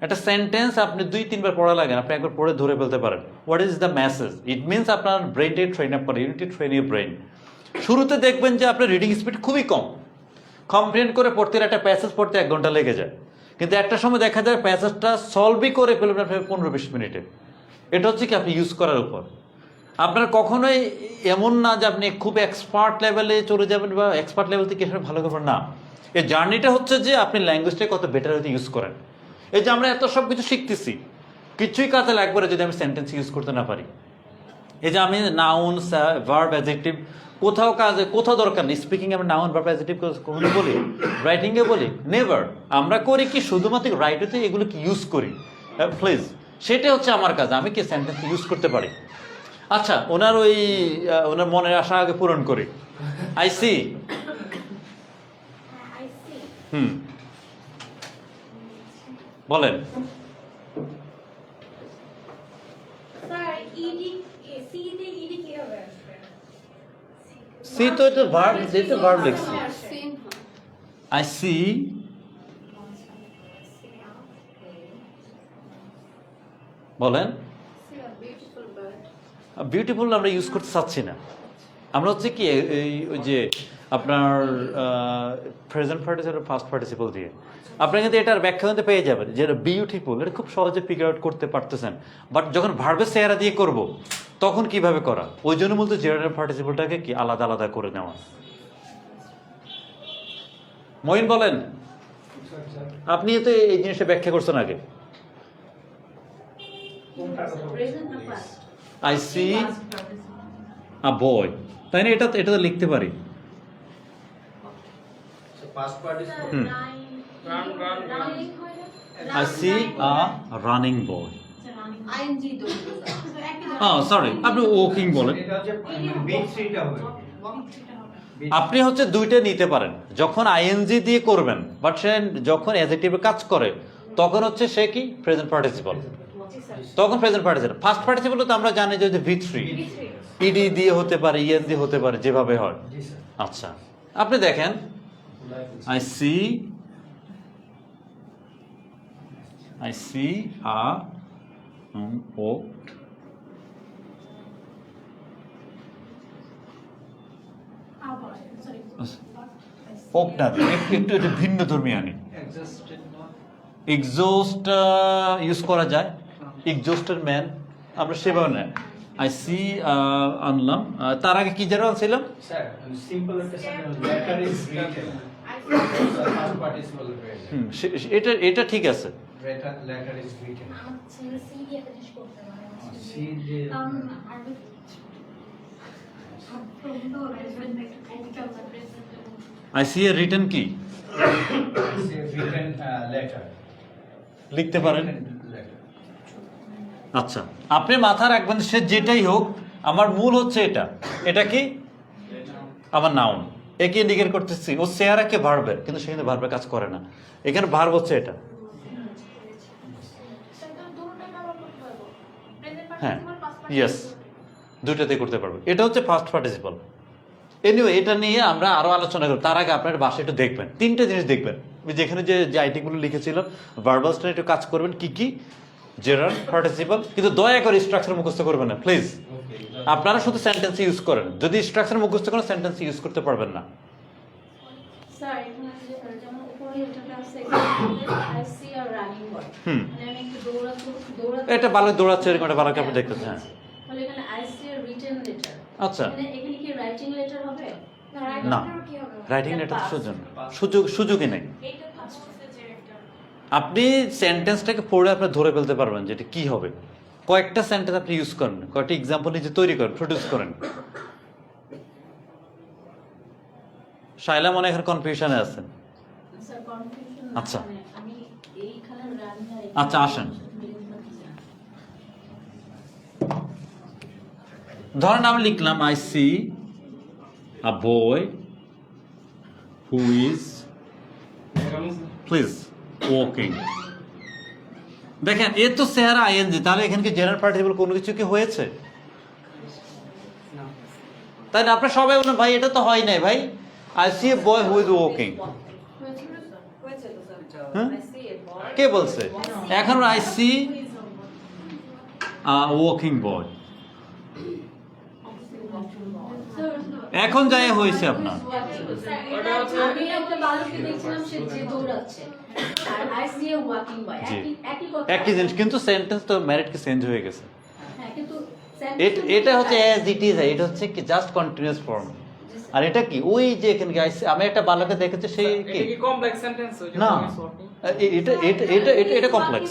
S1: একটা সেন্টেন্স আপনি 2-3 বার পড়া লাগে, আপনি একবার পড়ে ধরে ফেলতে পারেন what is the message. It means আপনার ব্রেনটাকে ট্রেন আপ করে, ইউনিটি ট্রেন ইউর ব্রেন। শুরুতে দেখবেন যে আপনার রিডিং স্পিড খুবই কম, কম্প্রিহেন্ড করে পড়তে একটা প্যাসেজ পড়তে 1 ঘন্টা লেগে যায়। কিন্তু একটা সময় দেখা যায় প্যাসেজটা সলভই করে ফেলবেন আপনি 15-20 মিনিটে। এটা হচ্ছে কি আপনি ইউজ করার উপর। আপনার কখনোই এমন না যে আপনি খুব এক্সপার্ট লেভেলে চলে যাবেন বা এক্সপার্ট লেভেল থেকে এসে ভালো করবেন না। এই জার্নিটা হচ্ছে যে আপনি ল্যাঙ্গুয়েজটাকে কত বেটার হতে ইউজ করেন। এই যে আমরা এত সব কিছু শিখতেছি, কিছুই কাজে লাগবে না যদি আমি সেন্টেন্স ইউজ করতে না পারি। এই যে আমি নাউন, ভার্ব, অ্যাডজেক্টিভ কোথাও দরকার নেই। স্পিকিং আমি নাউন, ভার্ব, অ্যাডজেক্টিভ কখনো বলি, রাইটিংয়ে বলি নেভার। আমরা করি কি শুধুমাত্র রাইটিংতে এগুলো কি ইউজ করি প্লিজ, সেটা হচ্ছে আমার কাজ। আমি কি সেন্টেন্স ইউজ করতে পারি। আচ্ছা, ওনার মনের আশা আগে পূরণ করি। I see.
S8: I see.
S1: বলেন।
S8: স্যার ইডি সি তে ইডি কি হবে?
S1: সি তো এটা ভার্ব লিখছি। I see. বলেন। বিউটিফুল আমরা ইউজ করতে চাচ্ছি না। আমরা হচ্ছে কি ওই যে আপনার প্রেজেন্ট পার্টিসিপল, ফার্স্ট পার্টিসিপল দিয়ে আপনি কিন্তু এটার ব্যাখ্যা কিন্তু পেয়ে যাবেন যে বিউটিফুল, এটা খুব সহজে ফিগার আউট করতে পারতেছেন। বাট যখন ভার্বের চেহারা দিয়ে করব তখন কিভাবে করা, ওই জন্য বলতে জেনারেল পার্টিসিপলটাকে কি আলাদা আলাদা করে নেওয়া। মঈন বলেন। আপনি তো এই জিনিসটা ব্যাখ্যা করছেন আগে।
S8: Present না past?
S1: আই সি আ বয়, তাই না? এটা তো লিখতে পারি।
S7: পাস্ট পার্টিসিপল
S1: হুম।
S8: Running হয় না?
S1: I C a running boy.
S5: ING তো
S1: সরি, আপনি ওয়াকিং বলেন।
S7: এটা হচ্ছে বিগ থ্রিটা হবে
S1: আপনি হচ্ছে দুইটা নিতে পারেন, যখন আইএনজি দিয়ে করবেন, বাট সে যখন অ্যাডজেক্টিভে কাজ করে তখন হচ্ছে সে কি প্রেজেন্ট পার্টিসিপল, তখন প্রেজেন্ট পার্টিসিপল। ফার্স্ট পার্টিসিপল তো আমরা জানি যে ভি থ্রি, ইডি দিয়ে হতে পারে, ইএন দিয়ে হতে পারে, যেভাবে হয়।
S7: জি স্যার
S1: আচ্ছা, আপনি দেখেন আই সি আ ও
S8: আবার, sorry.
S1: ওক না, একটু একটু ভিন্ন ধর্মী আনি। এক্সোস্ট ইউজ করা যায়, এক্সোস্টেড ম্যান, আমরা সেভাবে না। আই সি আনলাম, তার আগে কি যেন ছিলাম?
S7: স্যার সিম্পল একটা sentence letter is written first participle
S1: এটা ঠিক আছে।
S7: লেটার ইজ রিটেন
S8: আমার ছেলে C দিয়ে একটা জিনিস করতে পারে।
S7: সি দিয়ে
S8: কারণ আরবি শব্দ present একটু critical না, present এবং
S1: আই সি এ রিটেন কি
S7: রিটেন লেটার
S1: লিখতে পারেন। আচ্ছা, আপনি মাথা রাখবেন সে যেটাই হোক, আমার মূল হচ্ছে এটা। এটা কি আমার নাউন, একে ইন্ডিকেট করতেছি। ও চেহারাকে ভার্বের, কিন্তু সে কিন্তু ভার্বের কাজ করে না। এখানে ভার্ব হচ্ছে এটা।
S8: সেটা দুটোটা ব্যবহার করতে পারবো। Present
S1: হ্যাঁ,
S8: participle, past
S1: ইয়েস,
S8: participle।
S1: দুইটাতেই করতে পারবো। এটা হচ্ছে ফার্স্ট পার্টিসিপল। এনিওয়ে, এটা নিয়ে আমরা আরো আলোচনা করব। তার আগে আপনার বাসায় একটু দেখবেন, তিনটে জিনিস দেখবেন। যেখানে যে আইটেমগুলো লিখেছিল, ভার্বালসটা একটু কাজ করবেন। কি কি? Gerund, participle. কিন্তু দয়া করে স্ট্রাকচার মুখস্থ করবেন না প্লিজ। আপনারা শুধু সেন্টেন্স ইউজ করেন, যদি স্ট্রাকচার মুখস্থ করেন সেন্টেন্স ইউজ করতে পারবেন না।
S8: স্যার এখানে যেমন উপরে এটাতে আছে I see a running boy।
S1: হুম।
S8: মানে আমি একটু দৌড়াতে
S1: এটা ভালো দৌড়াচ্ছে, এরকম একটা ভালো আপনি দেখতেছেন। হ্যাঁ,
S8: তাহলে এখানে I see a written letter।
S1: আচ্ছা,
S8: এখানে কি রাইটিং লেটার হবে?
S1: না, রাইটিং লেটার সুযোগই নেই।
S8: এইটা ফার্স্ট হচ্ছে একটা
S1: আপনি সেন্টেন্সটাকে পড়ে আপনি ধরে ফেলতে পারবেন যে এটা কি হবে। কয়েকটা সেন্টেন্স আপনি ইউজ করেন, কয়েকটা এক্সাম্পল নিজে তৈরি করেন, প্রডিউস করেন। শাইলা মনে এখন কনফিউশনে আছেন।
S8: Sir confusion.
S1: আচ্ছা।
S8: আমি এইখানে রানি আর
S1: আচ্ছা, আসেন। ধরেন আমি লিখলাম I C a boy who is please walking. দেখেন এ তো চেহারা আইএনজি, তাহলে এখানে কি জেনারেল পার্টিসিপল কোনো কিছু কি হয়েছে? তাই না? আপনার সবাই বলেন ভাই এটা তো হয় নাই ভাই। I see a boy who is walking. হ্যাঁ, কে বলছে? এখন আই সি ওয়াকিং বয়, এখন যাই হয়েছে আপনার।
S8: আমি একটা বালককে দেখছিলাম সে যে দৌড়াচ্ছে আর I see a walking boy।
S1: জি,
S8: একই কথা।
S1: একই জিনিস, কিন্তু সেন্টেন্স তো ম্যারিড কি চেঞ্জ হয়ে গেছে।
S8: হ্যাঁ, কিন্তু
S1: এটা হচ্ছে অ্যাজ ইট ইজ, এটা হচ্ছে কি জাস্ট কন্টিনিউয়াস ফর্ম। আর এটা কি ওই যে এখানে আমি একটা বালকে দেখেছি সেই কি
S2: এটা কি কমপ্লেক্স সেন্টেন্স
S1: না, এটা কমপ্লেক্স,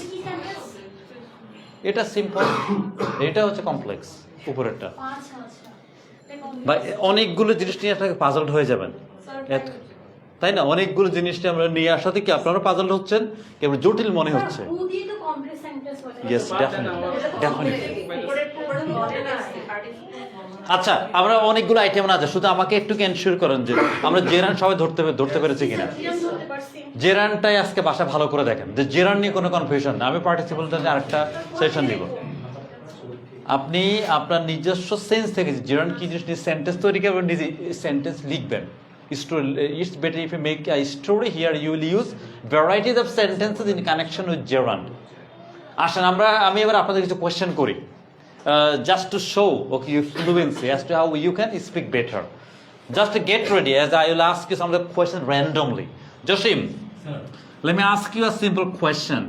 S1: এটা সিম্পল, এটা হচ্ছে কমপ্লেক্স উপরেরটা।
S8: আচ্ছা আচ্ছা।
S1: বা অনেকগুলো জিনিস নিয়ে আপনাকে পাজলড হয়ে যাবেন, তাই না? অনেকগুলো জিনিসটা আমরা নিয়ে আসাতে কি আপনারা পাজলড হচ্ছেন, কেবল জটিল মনে হচ্ছে।
S8: Who দিয়ে তো কমপ্লেক্স সেন্টেন্স হয়।
S1: Yes, definitely. আচ্ছা, আমরা অনেকগুলো আইটেম আছে, শুধু আমাকে একটু এনশিওর করেন যে আমরা জেরান সবাই ধরতে পেরেছি কিনা। জেরানটাই আজকে বাসা ভালো করে দেখেন, যে জেরান নিয়ে কোনো কনফিউশন না। আমি পার্টিসিপলটা আরেকটা সেশন দিব। আপনি আপনার নিজস্ব সেন্স থেকে জেরান কি জিনিস নিয়ে সেন্টেন্স তৈরি করবেন, নিজে সেন্টেন্স লিখবেন। It's better if you make a story here. You will use varieties of sentences in connection with gerund. আসেন আমি এবার আপনাদের কিছু কোয়েশ্চেন করি, just to show okay your fluency as to how you can speak better. Just to get ready, as I will ask you some of the questions randomly. Joshim, let me ask you a simple question.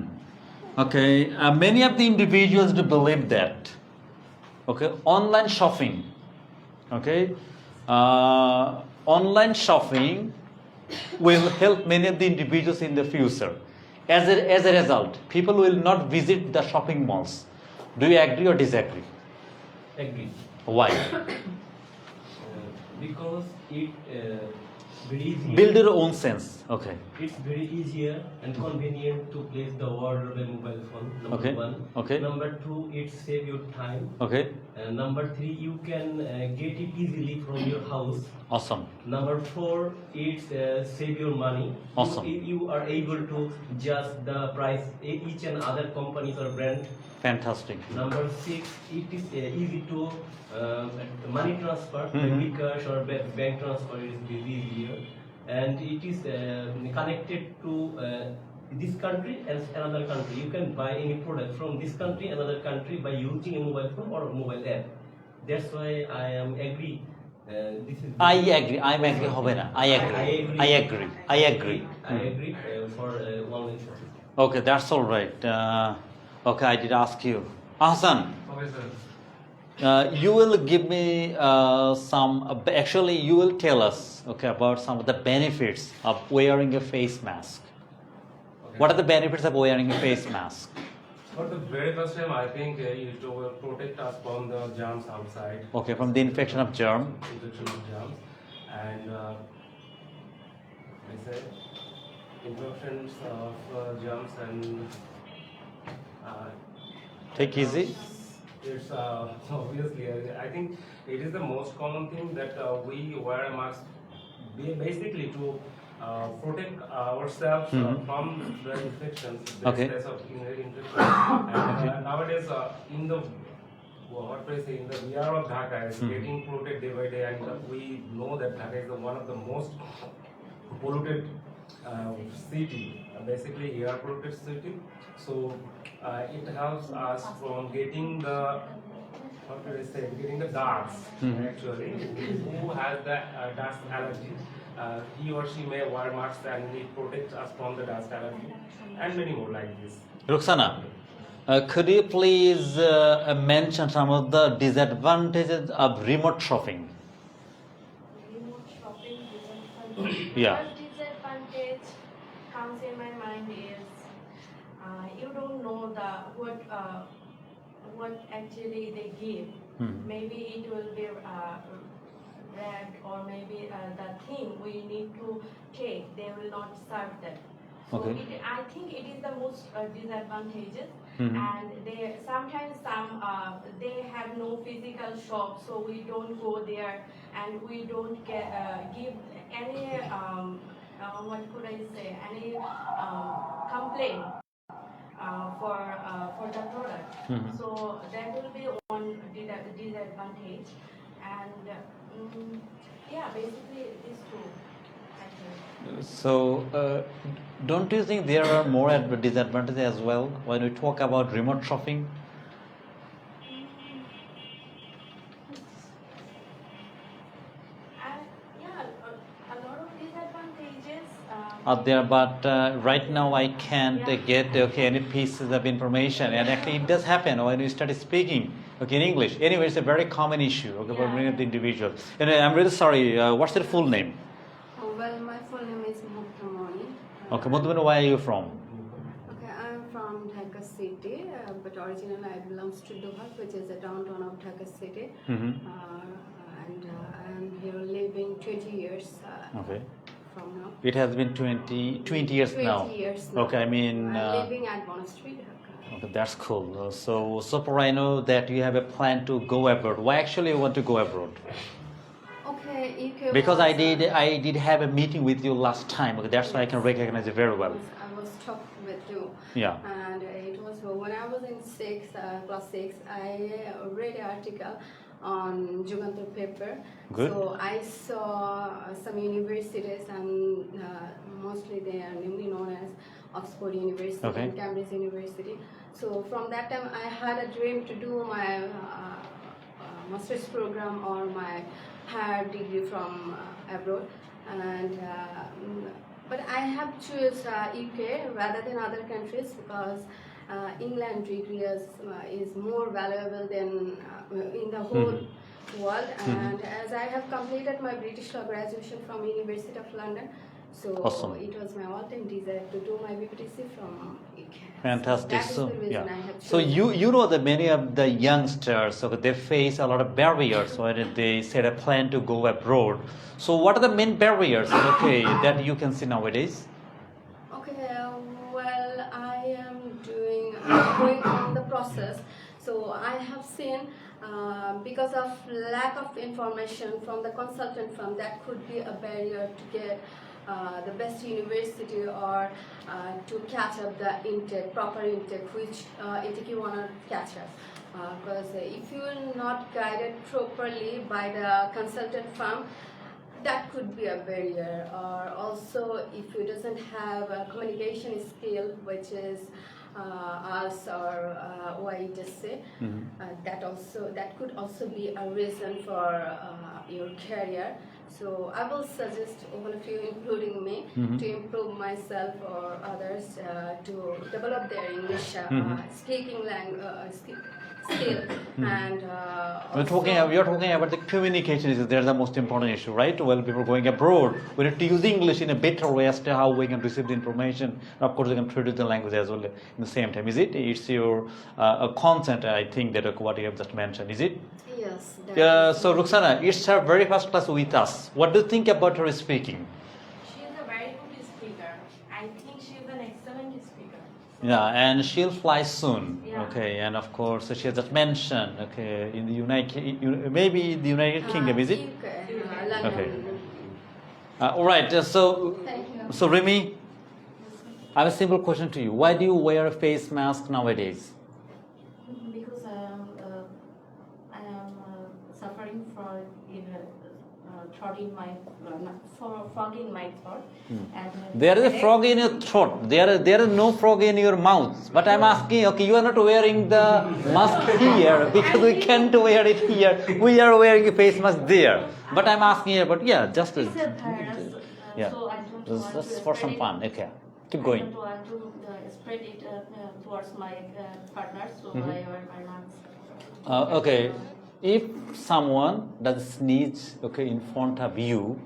S1: Okay, many of the individuals do believe that. Okay, online shopping. Okay, online shopping will help many of the individuals in the future. As a result, people will not visit the shopping malls. Do you agree or disagree?
S4: Agree.
S1: Why?
S4: Because it very easier.
S1: Build your own sense. Okay.
S4: It's very easier and convenient to place the order of a mobile phone. Number
S1: Okay.
S4: one.
S1: Okay.
S4: Number two, it save your time.
S1: Okay.
S4: And number three, you can get it easily from your house.
S1: Awesome.
S4: Number four, it's save your money.
S1: Awesome.
S4: You are able to judge the price each and other companies or brand.
S1: Fantastic.
S4: Number six, it is easy to money transfer,
S1: Mhm.
S4: Bcash or bank transfer is very easier, and it is connected to this country and another country. You can buy any product from this country, another country by using a mobile phone or a mobile app. That's why I am agree. This is.
S1: I agree. I'm agree. হবে না. I agree. I agree. I agree.
S4: I agree for online shopping.
S1: Okay, that's all right. Okay, I did ask you. Ahsan,
S2: Okay, sir.
S1: you will give me some, actually you will tell us, okay, about some of the benefits of wearing a face mask.
S2: Okay.
S1: What are the benefits of wearing a face mask?
S9: For the very first time, I think it will protect us from the germs outside.
S1: Okay, from the infection of germ.
S9: Infection of germs. And I say infections of germs and
S1: Take easy.
S9: it's obviously, I think it is the most common thing that we wear a mask basically to protect ourselves from the infections, the
S1: Okay.
S9: stress of infections. And nowadays, in the in the year of Dhaka is getting polluted day by day, and we know that Dhaka is one of the most polluted city, basically air polluted city. So it helps us from getting the getting the dust. Actually, who has the dust allergy, he or she may wear masks and it protects us from the dust allergy, and many more like this.
S1: Roxana, could you please mention some of the disadvantages of remote shopping?
S8: Remote shopping disadvantage.
S1: Yeah.
S8: First disadvantage comes in my mind is you don't know what actually they give. Maybe it will be red, or maybe the thing we need to take, they will not serve that. So
S1: Okay.
S8: I think it is the most disadvantages.
S1: Mhm.
S8: And sometimes they have no physical shop, so we don't go there, and we don't give any what could I say, any complaint for the product. So that will be one disadvantage, and yeah, basically these two, I think.
S1: So, don't you think there are more disadvantages as well when we talk about remote shopping?
S8: Yeah, a lot of disadvantages.
S1: Out there, but right now I can't get any pieces of information, and actually it does happen when we start speaking in English. Anyway, it's a very common issue for many of the individuals. And I'm really sorry. What's your full name?
S10: Well, my full name is Muktamani.
S1: Okay, Muthuman, where are you from?
S10: Okay, I'm from Dhaka City, but originally I belongs to Doha, which is the downtown of Dhaka City. And I'm here living 20 years
S1: Okay.
S10: from now.
S1: It has been 20 years now.
S10: 20 years now.
S1: Okay, I mean.
S10: I'm living at Bond Street, Dhaka.
S1: Okay, that's cool. So far I know that you have a plan to go abroad. Why actually you want to go abroad?
S10: Okay, UK
S1: Because
S10: was,
S1: I did have a meeting with you last time. Okay, that's why I can recognize you very well.
S10: I was talking with you.
S1: Yeah.
S10: And it was when I was in class 6, I read an article on Jugantar paper.
S1: Good.
S10: So I saw some universities, and mostly they are namely known as Oxford University
S1: Okay.
S10: and Cambridge University. So from that time I had a dream to do my master's program or my higher degree from abroad, and but I have choose UK rather than other countries because England degree is more valuable than in the whole world. And as I have completed my British law graduation from University of London, So
S1: Awesome.
S10: it was my all-time desire to do my BPTC from UK.
S1: Fantastic.
S10: So that is
S1: So
S10: the reason
S1: yeah.
S10: I have
S1: So
S10: chosen.
S1: you know that many of the youngsters, so they face a lot of barriers when they set a plan to go abroad. So what are the main barriers, okay, that you can see nowadays?
S10: Okay, well, I am going on the process. So I have seen, because of lack of information from the consultant firm, that could be a barrier to get the best university or to catch up the intake, proper intake, which intake you want to catch up. Because if you are not guided properly by the consultant firm, that could be a barrier. Or also, if you doesn't have a communication skill, which is us or what you just say, that could also be a reason for your career. So I will suggest all of you, including me, to improve myself or others to develop their English speaking skill and
S1: We're talking about the communication is there the most important issue, right? Well, people going abroad, we need to use English in a better way as to how we can receive the information. And of course, we can traduce the language as well in the same time. Is it? It's your consent, I think, that what you have just mentioned. Is it?
S10: yes.
S1: So, Ruxana, it's her very first class with us. What do you think about her speaking?
S8: She is a very good speaker. I think she is an excellent speaker.
S1: Yeah, and she'll fly soon.
S8: Yeah.
S1: Okay, and of course, she has just mentioned. Okay, in the maybe in the United Kingdom, is it?
S10: UK, London.
S1: Okay. All right. So,
S10: Thank you.
S1: so Remy, I have a simple question to you. Why do you wear a face mask nowadays?
S11: Because I am suffering from throat in my frog in my throat. And
S1: There is a frog in your throat. There is no frog in your mouth. But I'm asking, okay, you are not wearing the mask here because we can't wear it here. We are wearing a face mask there. But I'm asking here, but yeah, just
S11: it's a virus,
S1: yeah,
S11: so I don't
S1: just,
S11: want
S1: just
S11: to
S1: for
S11: spread
S1: some
S11: it.
S1: fun. Okay, keep
S11: I
S1: going.
S11: don't want to spread it towards my partner, so I wear my mask.
S1: Okay, if someone does sneeze, okay, in front of you,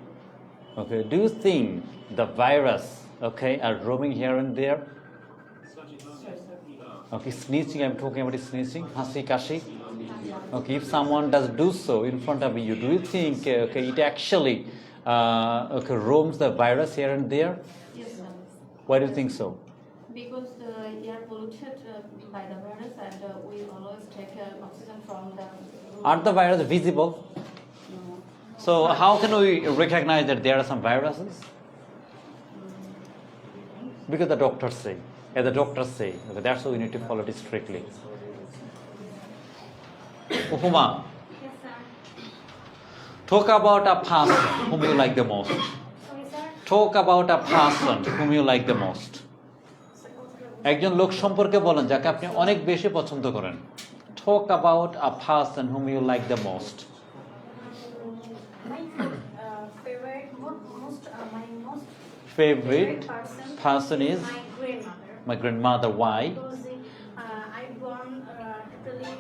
S1: okay, do you think the virus, okay, are roaming here and there? Okay, sneezing, I'm talking about sneezing, hasi kashi. Okay, if someone does do so in front of you, do you think, okay, it actually okay, roams the virus here and there?
S11: Yes, sir.
S1: Why do you think so?
S11: Because the air polluted by the virus, and we always take oxygen from the room.
S1: Are the viruses visible?
S11: No.
S1: So how can we recognize that there are some viruses? Because the doctors say, okay, that's why we need to follow it strictly. Upuma,
S8: Yes, sir.
S1: talk about a person whom you like the most.
S8: Sorry, sir.
S1: Talk about a person whom you like the most. একজন লোক সম্পর্কে বলেন যাকে আপনি অনেক বেশি পছন্দ করেন. Talk about a person whom you like the most.
S8: My favorite, my most
S1: Favorite person is
S8: my grandmother.
S1: my grandmother. Why?
S8: Because I born totally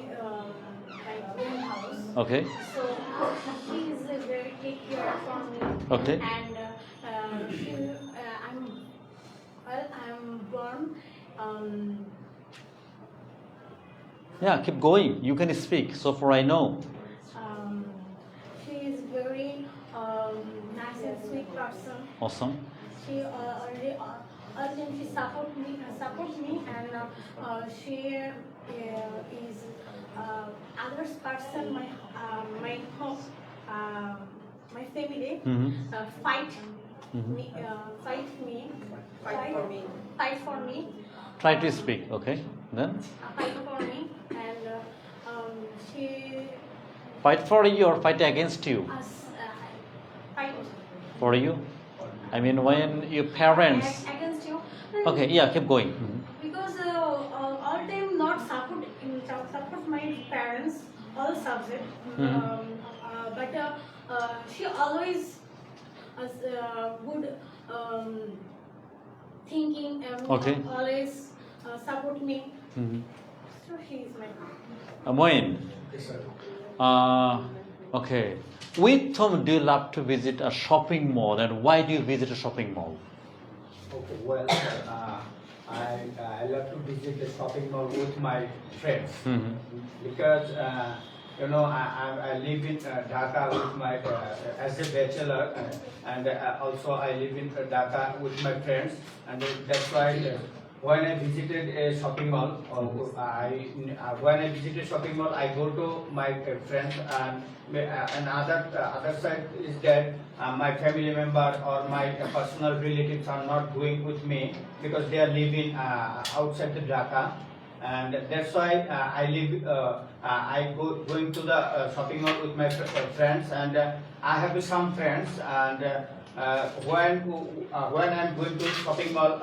S8: my own house.
S1: Okay.
S8: So she is very take care for me.
S1: Okay.
S8: And I'm born.
S1: Yeah, keep going. You can speak. So far I know.
S8: She is very nice and sweet person.
S1: Awesome.
S8: She urgently support me, and she is others person my home, my family fight for me.
S1: Try to speak. Okay. Then
S8: Fight for me, and she
S1: fight for you or fight against you?
S8: fight
S1: For you? I mean, when your parents.
S8: against you.
S1: Okay. Yeah. Keep going.
S8: Because all time not support my parents all subject, but she always good thinking and
S1: Okay.
S8: always support me. So she is my
S1: Moin. Okay. With whom do you love to visit a shopping mall, and why do you visit a shopping mall?
S7: Okay, well, I love to visit the shopping mall with my friends because I live in Dhaka with my as a bachelor and also I live in Dhaka with my friends, and that's why when I visited a shopping mall, when I visited shopping mall, I go to my friends, and other side is that my family member or my personal relatives are not going with me because they are living outside the Dhaka, and that's why I going to the shopping mall with my friends, and I have some friends, and when I'm going to shopping mall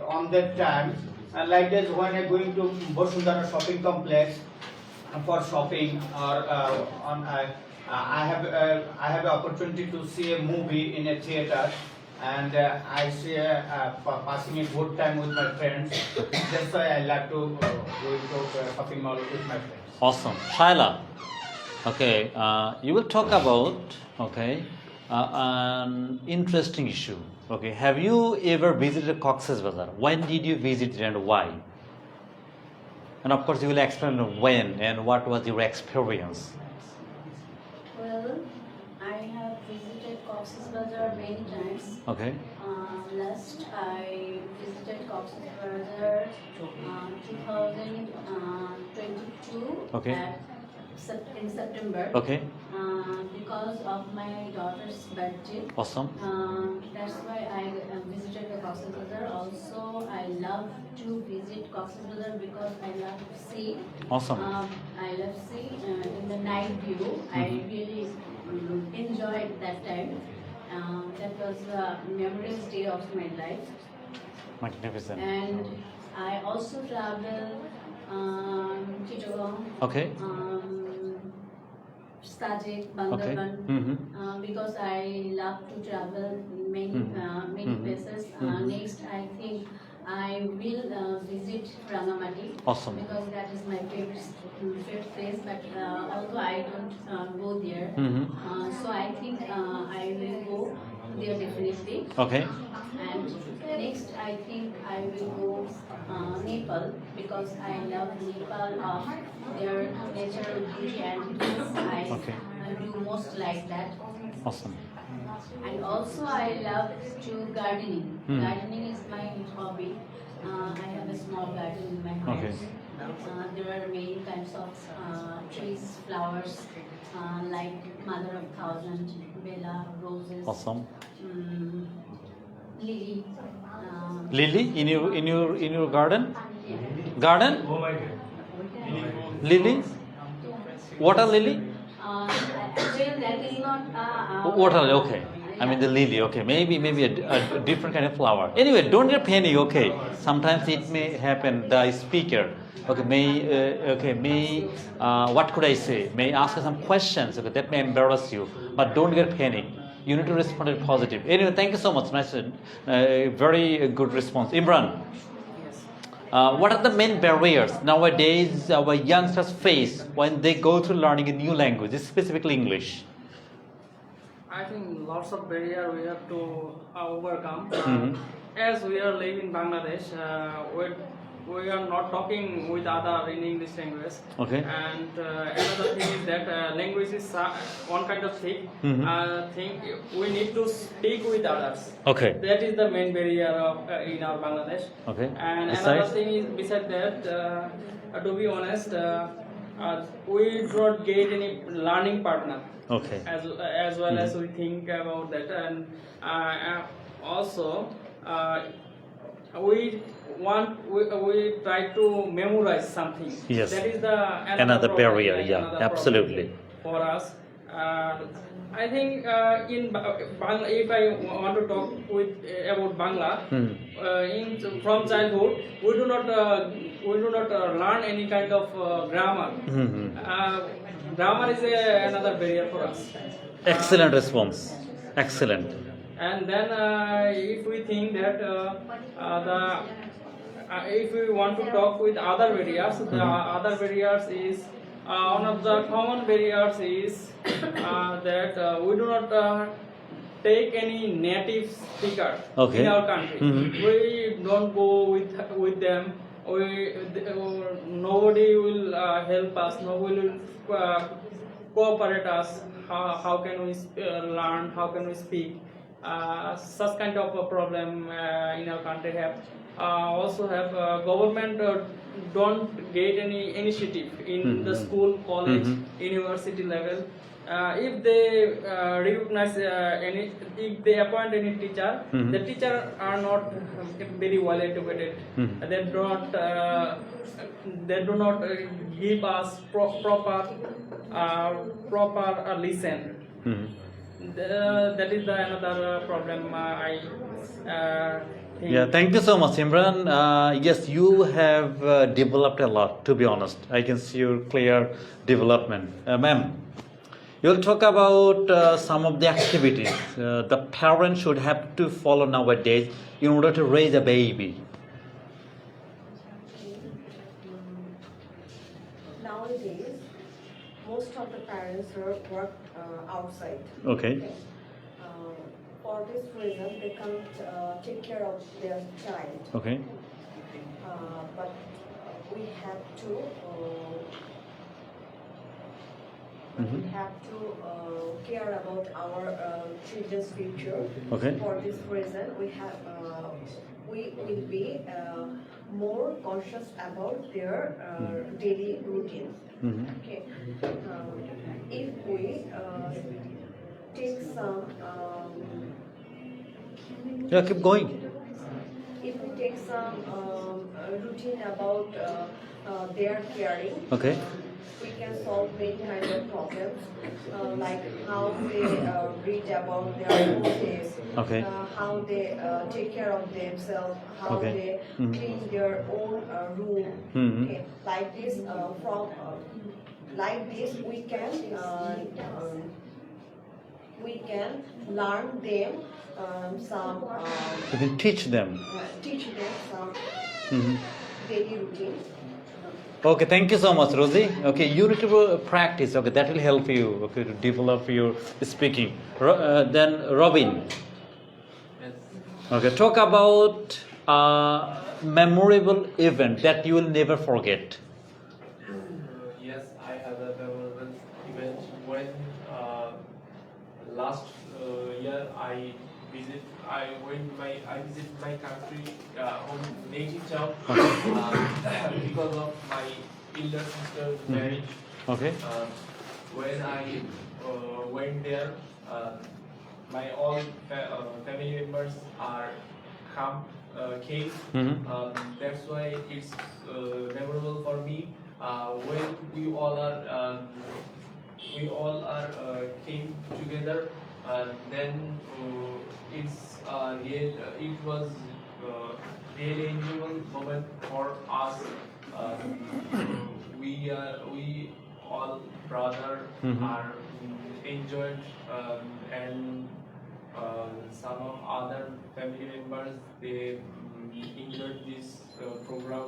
S7: on that time, and like that when I'm going to Bosundara shopping complex for shopping, or I have an opportunity to see a movie in a theater, and I see passing a good time with my friends. That's why I like to go to shopping mall with my friends.
S1: Awesome. Shaila, okay, you will talk about, an interesting issue. Okay, have you ever visited Cox's Bazar? When did you visit it and why? And of course, you will explain when and what was your experience.
S11: Well, I have visited Cox's Bazar many times.
S1: Okay.
S11: Last I visited Cox's Bazar 2022
S1: Okay.
S11: in September.
S1: Okay.
S11: Because of my daughter's birthday.
S1: Awesome.
S11: That's why I visited the Cox's Bazar. Also, I love to visit Cox's Bazar because I love to see.
S1: Awesome.
S11: I love see in the night view. I really enjoyed that time. That was the memorable day of my life.
S1: Magnificent.
S11: And I also travel Chittagong.
S1: Okay.
S11: Sajid,
S1: Okay.
S11: Bandarban, because I love to travel many places. Next, I think I will visit Rangamati.
S1: Awesome.
S11: Because that is my favorite place. But although I don't go there, so I think I will go there definitely.
S1: Okay.
S11: And next, I think I will go Nepal because I love Nepal of their natural beauty and I do most like that.
S1: Awesome.
S11: And also, I love to gardening. Gardening is my hobby. I have a small garden in my house.
S1: Okay.
S11: There are many kinds of trees, flowers, like Mother of Thousand, Bella, roses.
S1: Awesome.
S11: Lily.
S1: Lily in your garden? Garden?
S9: Oh my God.
S1: Lily? Water lily?
S11: Actually, that is not.
S1: Water lily, okay. I mean the lily, okay. Maybe a different kind of flower. Anyway, don't get panic, okay. Sometimes it may happen. The speaker, may what could I say? May ask some questions, okay, that may embarrass you. But don't get panic. You need to respond in positive. Anyway, thank you so much. Nice, very good response. Imran, what are the main barriers nowadays our youngsters face when they go through learning a new language, specifically English?
S2: I think lots of barrier we have to overcome. As we are living in Bangladesh, we are not talking with other in English language.
S1: Okay.
S2: And another thing is that language is one kind of thing. Thing we need to speak with others.
S1: Okay.
S2: That is the main barrier in our Bangladesh.
S1: Okay.
S2: And
S1: Besides?
S2: another thing is beside that, to be honest, we do not get any learning partner.
S1: Okay.
S2: As well as we think about that, and also we try to memorize something.
S1: Yes.
S2: That is the
S1: Another
S2: problem,
S1: barrier.
S2: like
S1: Yeah,
S2: another
S1: absolutely.
S2: problem for us. I think in Bangla, if I want to talk about Bangla, from childhood we do not learn any kind of grammar. Grammar is another barrier for us.
S1: Excellent response. Excellent.
S2: And then if we think that if we want to talk with other barriers, the other barriers is one of the common barriers is that we do not take any native speaker
S1: Okay.
S2: in our country. We don't go with them. Nobody will help us. Nobody will cooperate us. How can we learn? How can we speak? Such kind of a problem in our country have. Also have government don't get any initiative in the school, college, university level. If they recognize if they appoint any teacher, the teacher are not very well educated. They do not give us proper listen. That is another problem I think.
S1: Yeah, thank you so much, Imran. Yes, you have developed a lot, to be honest. I can see your clear development. Ma'am, you'll talk about some of the activities the parents should have to follow nowadays in order to raise a baby.
S12: Nowadays, most of the parents work outside.
S1: Okay.
S12: For this reason, they can't take care of their child.
S1: Okay.
S12: But we have to. We have to care about our children's future.
S1: Okay.
S12: For this reason, we will be more conscious about their daily routine. Okay. If we take some.
S1: Yeah, keep going.
S12: If we take some routine about their caring.
S1: Okay.
S12: We can solve many kinds of problems, like how they read about their own days,
S1: Okay.
S12: how they take care of themselves, how
S1: Okay.
S12: they clean their own room. Okay. Like this, we can learn them some.
S1: You can teach them.
S12: Teach them some daily routine.
S1: Okay, thank you so much, Rosie. Okay, you need to practice. Okay, that will help you. Okay, to develop your speaking. Then Robin. Okay, talk about a memorable event that you will never forget.
S13: Yes, I have a memorable event when last year I visit my country, home native town, because of my elder sister's marriage.
S1: Okay.
S13: When I went there, my all family members came. That's why it's memorable for me. When we all are came together, then it was really enjoyable moment for us. We all brother are enjoyed, and some of other family members they enjoyed this program,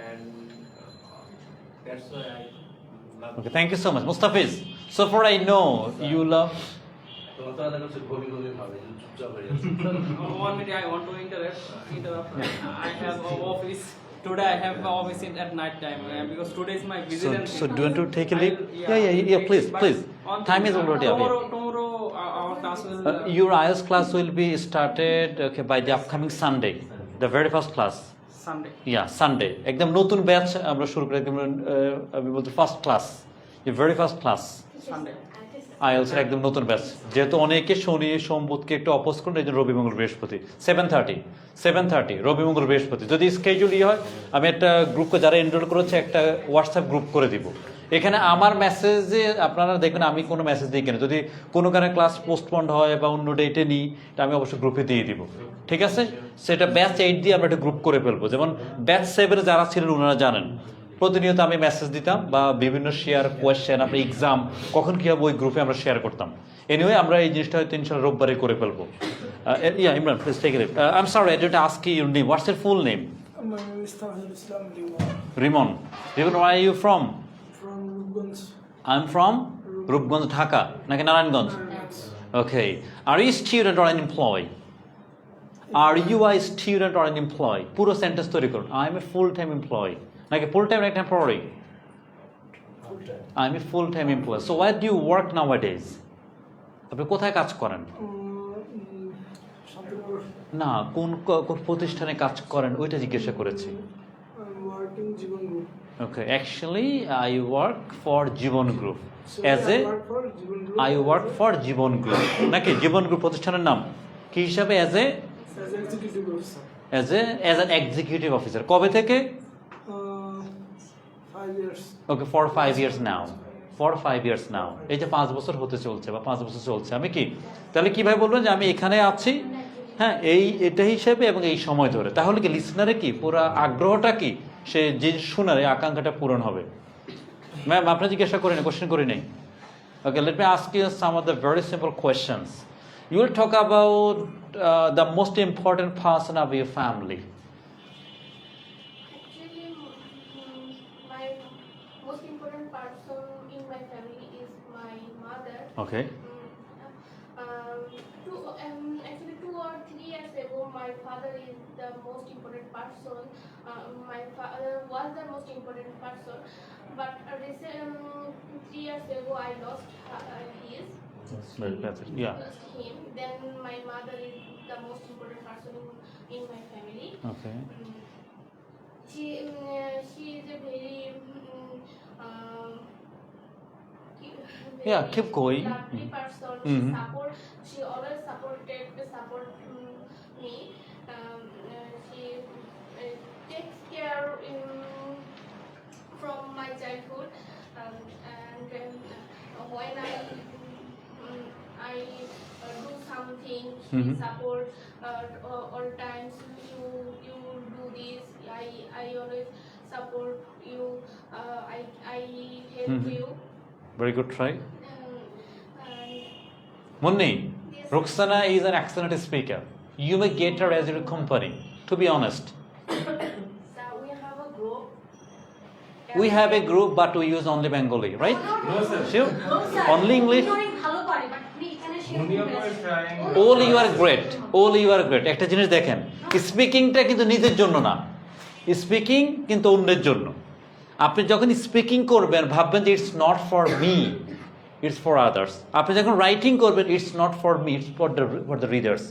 S13: and that's why I love
S1: Okay,
S13: it.
S1: thank you so much, Mustafiz. So far, I know you love.
S2: 1 minute, I want to interrupt. I have an office. Today I have an office at night time because today is my vigilance.
S1: So do you want to take a leave? Yeah, please. Time is already up.
S2: Tomorrow our class will.
S1: Your IELTS class will be started by the upcoming Sunday, the very first class.
S2: Sunday.
S1: Yeah, Sunday. একদম নতুন ব্যাচ আমরা শুরু করে একদম আমি বলতে first class, your very first class.
S2: Sunday.
S1: IELTS এর একদম নতুন ব্যাচ, যেহেতু অনেকে শনি সোমবুধকে একটু অপোজ করেন, এই জন্য রবি মঙ্গল বৃহস্পতি 7:30 রবি মঙ্গল বৃহস্পতি। যদি স্কেজুল হয় আমি একটা গ্রুপকে যারা এনরোল করেছে একটা হোয়াটসঅ্যাপ গ্রুপ করে দিব। এখানে আমার মেসেজে আপনারা দেখবেন আমি কোনো মেসেজ দিই কেন, যদি কোনো কারণে ক্লাস পোস্টপন্ড হয় বা অন্য ডেটে নিই এটা আমি অবশ্যই গ্রুপে দিয়ে দিব, ঠিক আছে? সেটা ব্যাচ 8 দিয়ে আমরা একটা গ্রুপ করে ফেলবো। যেমন ব্যাচ 7 যারা ছিলেন ওনারা জানেন প্রতিনিয়ত আমি মেসেজ দিতাম বা বিভিন্ন শেয়ার কোয়েশ্চেন আপনার এক্সাম কখন কী হবে ওই গ্রুপে আমরা শেয়ার করতাম। এনিওয়ে আমরা এই জিনিসটা হয়তো ইনশাআল্লাহ রোববারে করে ফেলবো। Imran please take it. I am sorry I didn't ask your name, what's your full name?
S14: My name is Tahir Islam Limon.
S1: Rimon, where are you from?
S14: From Rupganj
S1: I am from Rupganj Dhaka নাকি Narayanganj? Okay, are you student or an employee? Are you I student or an employee? পুরো সেন্টেন্স তৈরি করুন। I am a full time employee, নাকি ফুল টাইম নাকি temporary? I am a full time employee. So where do you work nowadays? আপনি কোথায় কাজ করেন? না, কোন প্রতিষ্ঠানে কাজ করেন ওইটা জিজ্ঞাসা করেছি। Okay, actually I work for Jibon group as a I work for Jibon group, নাকি জীবন গ্রুপ প্রতিষ্ঠানের নাম কি হিসাবে? As an executive officer. কবে থেকে? Okay, for 5 years now. For 5 years now, এই যে 5 বছর হতে চলছে বা 5 বছর চলছে। আমি কি তাহলে কিভাবে বলবেন যে আমি এখানে আছি, হ্যাঁ, এটা হিসেবে এবং এই সময় ধরে? তাহলে কি লিসনারে কি পুরো আগ্রহটা কি সে যে শোনার এই আকাঙ্ক্ষাটা পূরণ হবে? ম্যাম, আপনি জিজ্ঞাসা করেন, কোশ্চেন করি নাই। Okay, let me ask you some of the very simple questions. You will talk about the most important person of your family.
S8: Actually, my most important person in my family is my mother.
S1: Okay,
S8: Actually, 2 or 3 years ago, my father is the most important person. My father was the most important person, but recent 3 years ago, I lost his.
S1: yeah,
S8: Lost him. Then my mother is the most important person in my family.
S1: okay,
S8: She is a very
S1: yeah, keep going.
S8: lovely person. She always support me. She takes care from my childhood, and when I do something, she support all times. You do this. I always support you. I help you.
S1: Very good try.
S8: And
S1: Munni, Ruxana is an excellent speaker. You may get her as your company, to be honest.
S8: so we have a group.
S1: We have a group, but we use only Bengali, right?
S9: No, sir.
S1: Sure? Only English? All you are great. All you are great. একটা জিনিস দেখেন, স্পিকিংটা কিন্তু নিজের জন্য না, স্পিকিং কিন্তু অন্যের জন্য। আপনি যখন স্পিকিং করবেন ভাববেন যে it's not for me, it's for others. আপনি যখন রাইটিং করবেন it's not for me, it's for the readers.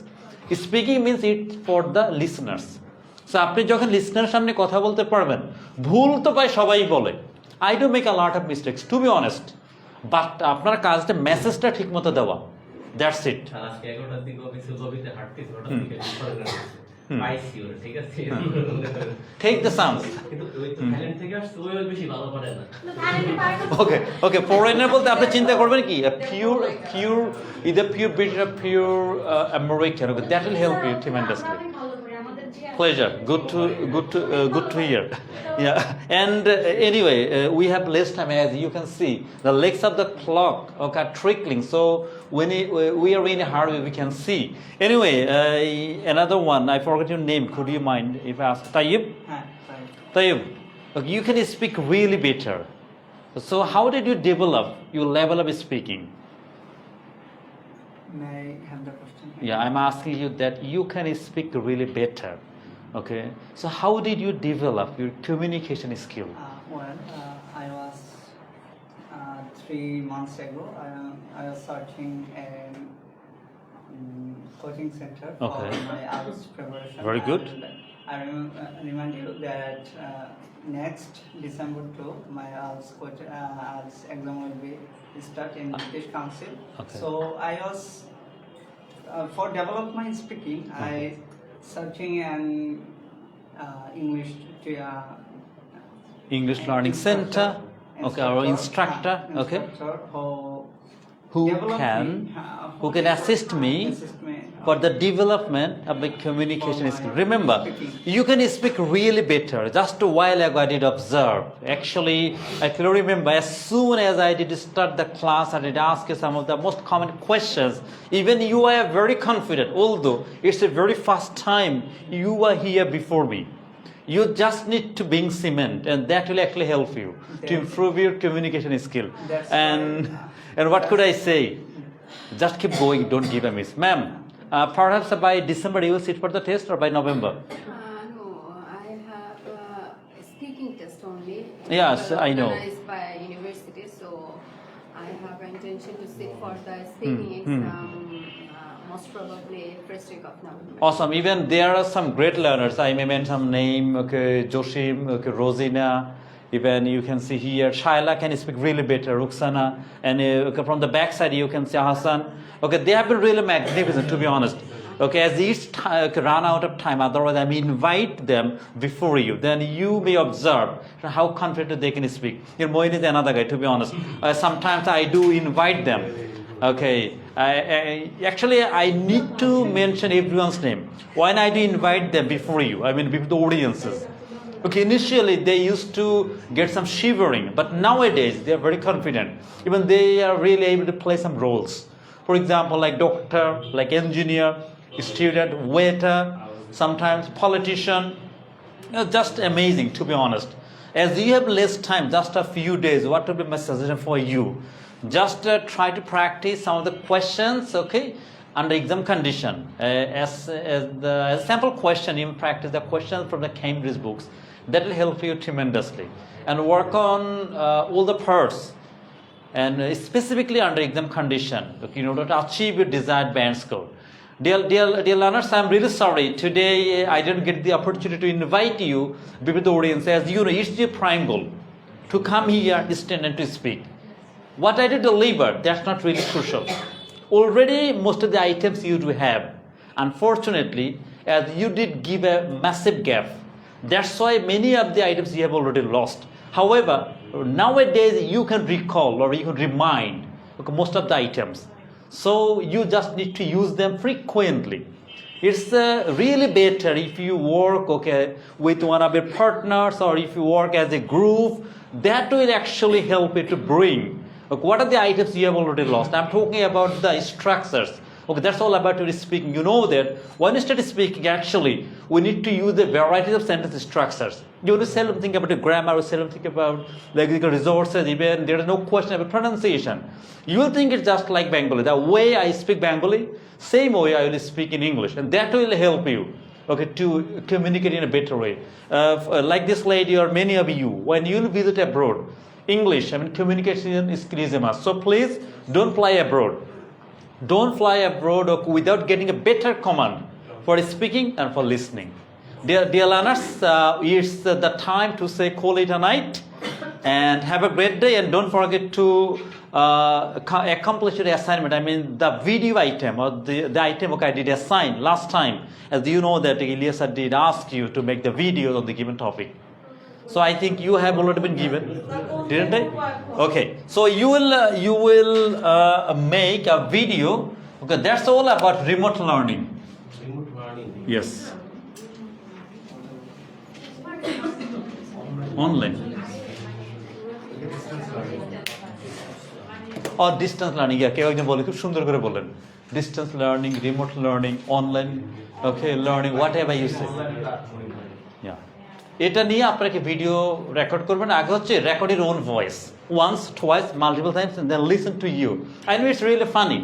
S1: Speaking means it's for the listeners. So আপনি যখন লিসনার সামনে কথা বলতে পারবেন, ভুল তো প্রায় সবাই বলে, I do make a lot of mistakes, to be honest, but আপনার কাজটা মেসেজটা ঠিক মতো দেওয়া, দ্যাটস ইট।
S4: আজকে 11টার দিকে অফিসে লবিতে হাঁটতেছি, হঠাৎ দিকে পাইছি ওরা, ঠিক আছে,
S1: টেক দ্য চান্স।
S4: কিন্তু ওই তো থাইল্যান্ড থেকে আসছে, ওই বেশি ভালো পারে না।
S1: ওকে ওকে, ফরেনার বলতে আপনি চিন্তা করবেন কি pure either pure British, pure American. Okay, that will help you tremendously. Pleasure. Good to hear. Yeah. And anyway, we have less time. As you can see, the legs of the clock are trickling. So when we are in a hurry, we can see. Anyway, another one. I forgot your name. Could you mind if I ask? Tayyib. Tayyib. Okay, you can speak really better. So how did you develop your level of speaking?
S6: May I have the question?
S1: Yeah, I'm asking you that you can speak really better. Okay, so how did you develop your communication skill?
S6: I was 3 months ago. I was searching a coaching center
S1: Okay.
S6: for my IELTS preparation.
S1: Very good.
S6: And I remind you that next December 2, my IELTS exam will be start in British Council.
S1: Okay.
S6: So I was for develop my speaking. I searching an English to
S1: English Learning Center. Okay, or instructor. Okay, who can assist me for the development of the communication skill. Remember, you can speak really better. Just a while ago I did observe. Actually, I clearly remember as soon as I did start the class, I did ask you some of the most common questions. Even you are very confident, although it's the very first time you are here before me. You just need to bring cement, and that will actually help you to improve your communication skill.
S6: That's
S1: And what could I say? Just keep going, don't give a miss. Ma'am, perhaps by December you will sit for the test, or by November?
S10: No, I have speaking test only.
S1: Yes, I know.
S10: Organized by university, so I have intention to sit for the speaking exam. Most probably first week of November.
S1: Awesome. Even there are some great learners. I may mention some name. Okay, Joshim. Okay, Rosina. Even you can see here, Shaila can speak really better. Ruxana, and okay, from the back side you can see Hassan. Okay, they have been really magnificent, to be honest. Okay, as each run out of time, otherwise I may invite them before you. Then you may observe how confident they can speak. You know, Moin is another guy, to be honest. Sometimes I do invite them. Okay, actually I need to mention everyone's name. When I do invite them before you, I mean before the audiences. Okay, initially they used to get some shivering, but nowadays they are very confident. Even they are really able to play some roles. For example, like doctor, like engineer, student, waiter, sometimes politician. Just amazing, to be honest. As you have less time, just a few days, what would be my suggestion for you? Just try to practice some of the questions, okay, under exam condition. As the sample question, you practice the questions from the Cambridge books. That will help you tremendously. And work on all the parts, and specifically under exam condition, okay, in order to achieve your desired band score. Dear learners, I'm really sorry. Today I didn't get the opportunity to invite you before the audience. As you know, it's your prime goal to come here, stand and to speak. What I did deliver, that's not really crucial. Already most of the items you do have. Unfortunately, as you did give a massive gap, that's why many of the items you have already lost. However, nowadays you can recall or you can remind most of the items. So you just need to use them frequently. It's really better if you work with one of your partners, or if you work as a group. That will actually help you to bring what are the items you have already lost. I'm talking about the structures. Okay, that's all about your speaking. You know that when you start speaking, actually, we need to use the varieties of sentence structures. You will seldom think about the grammar, you seldom think about lexical resources, even there is no question about pronunciation. You will think it's just like Bengali. The way I speak Bengali, same way I will speak in English, and that will help you, okay, to communicate in a better way. Like this lady or many of you, when you will visit abroad, English, I mean communication skill is a must. So please don't fly abroad. Don't fly abroad without getting a better command for speaking and for listening. Dear learners, it's the time to say call it a night and have a great day, and don't forget to accomplish your assignment. I mean the video item or the item I did assign last time. As you know that Ilyas did ask you to make the videos on the given topic. So I think you have already been given, didn't I? Okay. So you will make a video. Okay, that's all about remote learning.
S4: Remote learning.
S1: Yes. Online. Or distance learning. Yeah, কেউ একজন বলে খুব সুন্দর করে বলেন. Distance learning, remote learning, online, okay, learning, whatever you say. Yeah. এটা নিয়ে আপনাকে ভিডিও রেকর্ড করবেন। আগে হচ্ছে record your own voice once twice multiple times and then listen to you. I know it's really funny,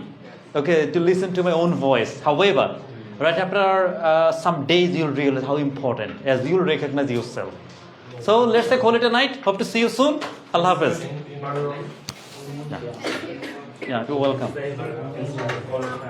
S1: okay, to listen to my own voice. However, right after some days you'll realize how important, as you'll recognize yourself. So let's say call it a night. Hope to see you soon. Allah Hafiz. Yeah, you're welcome.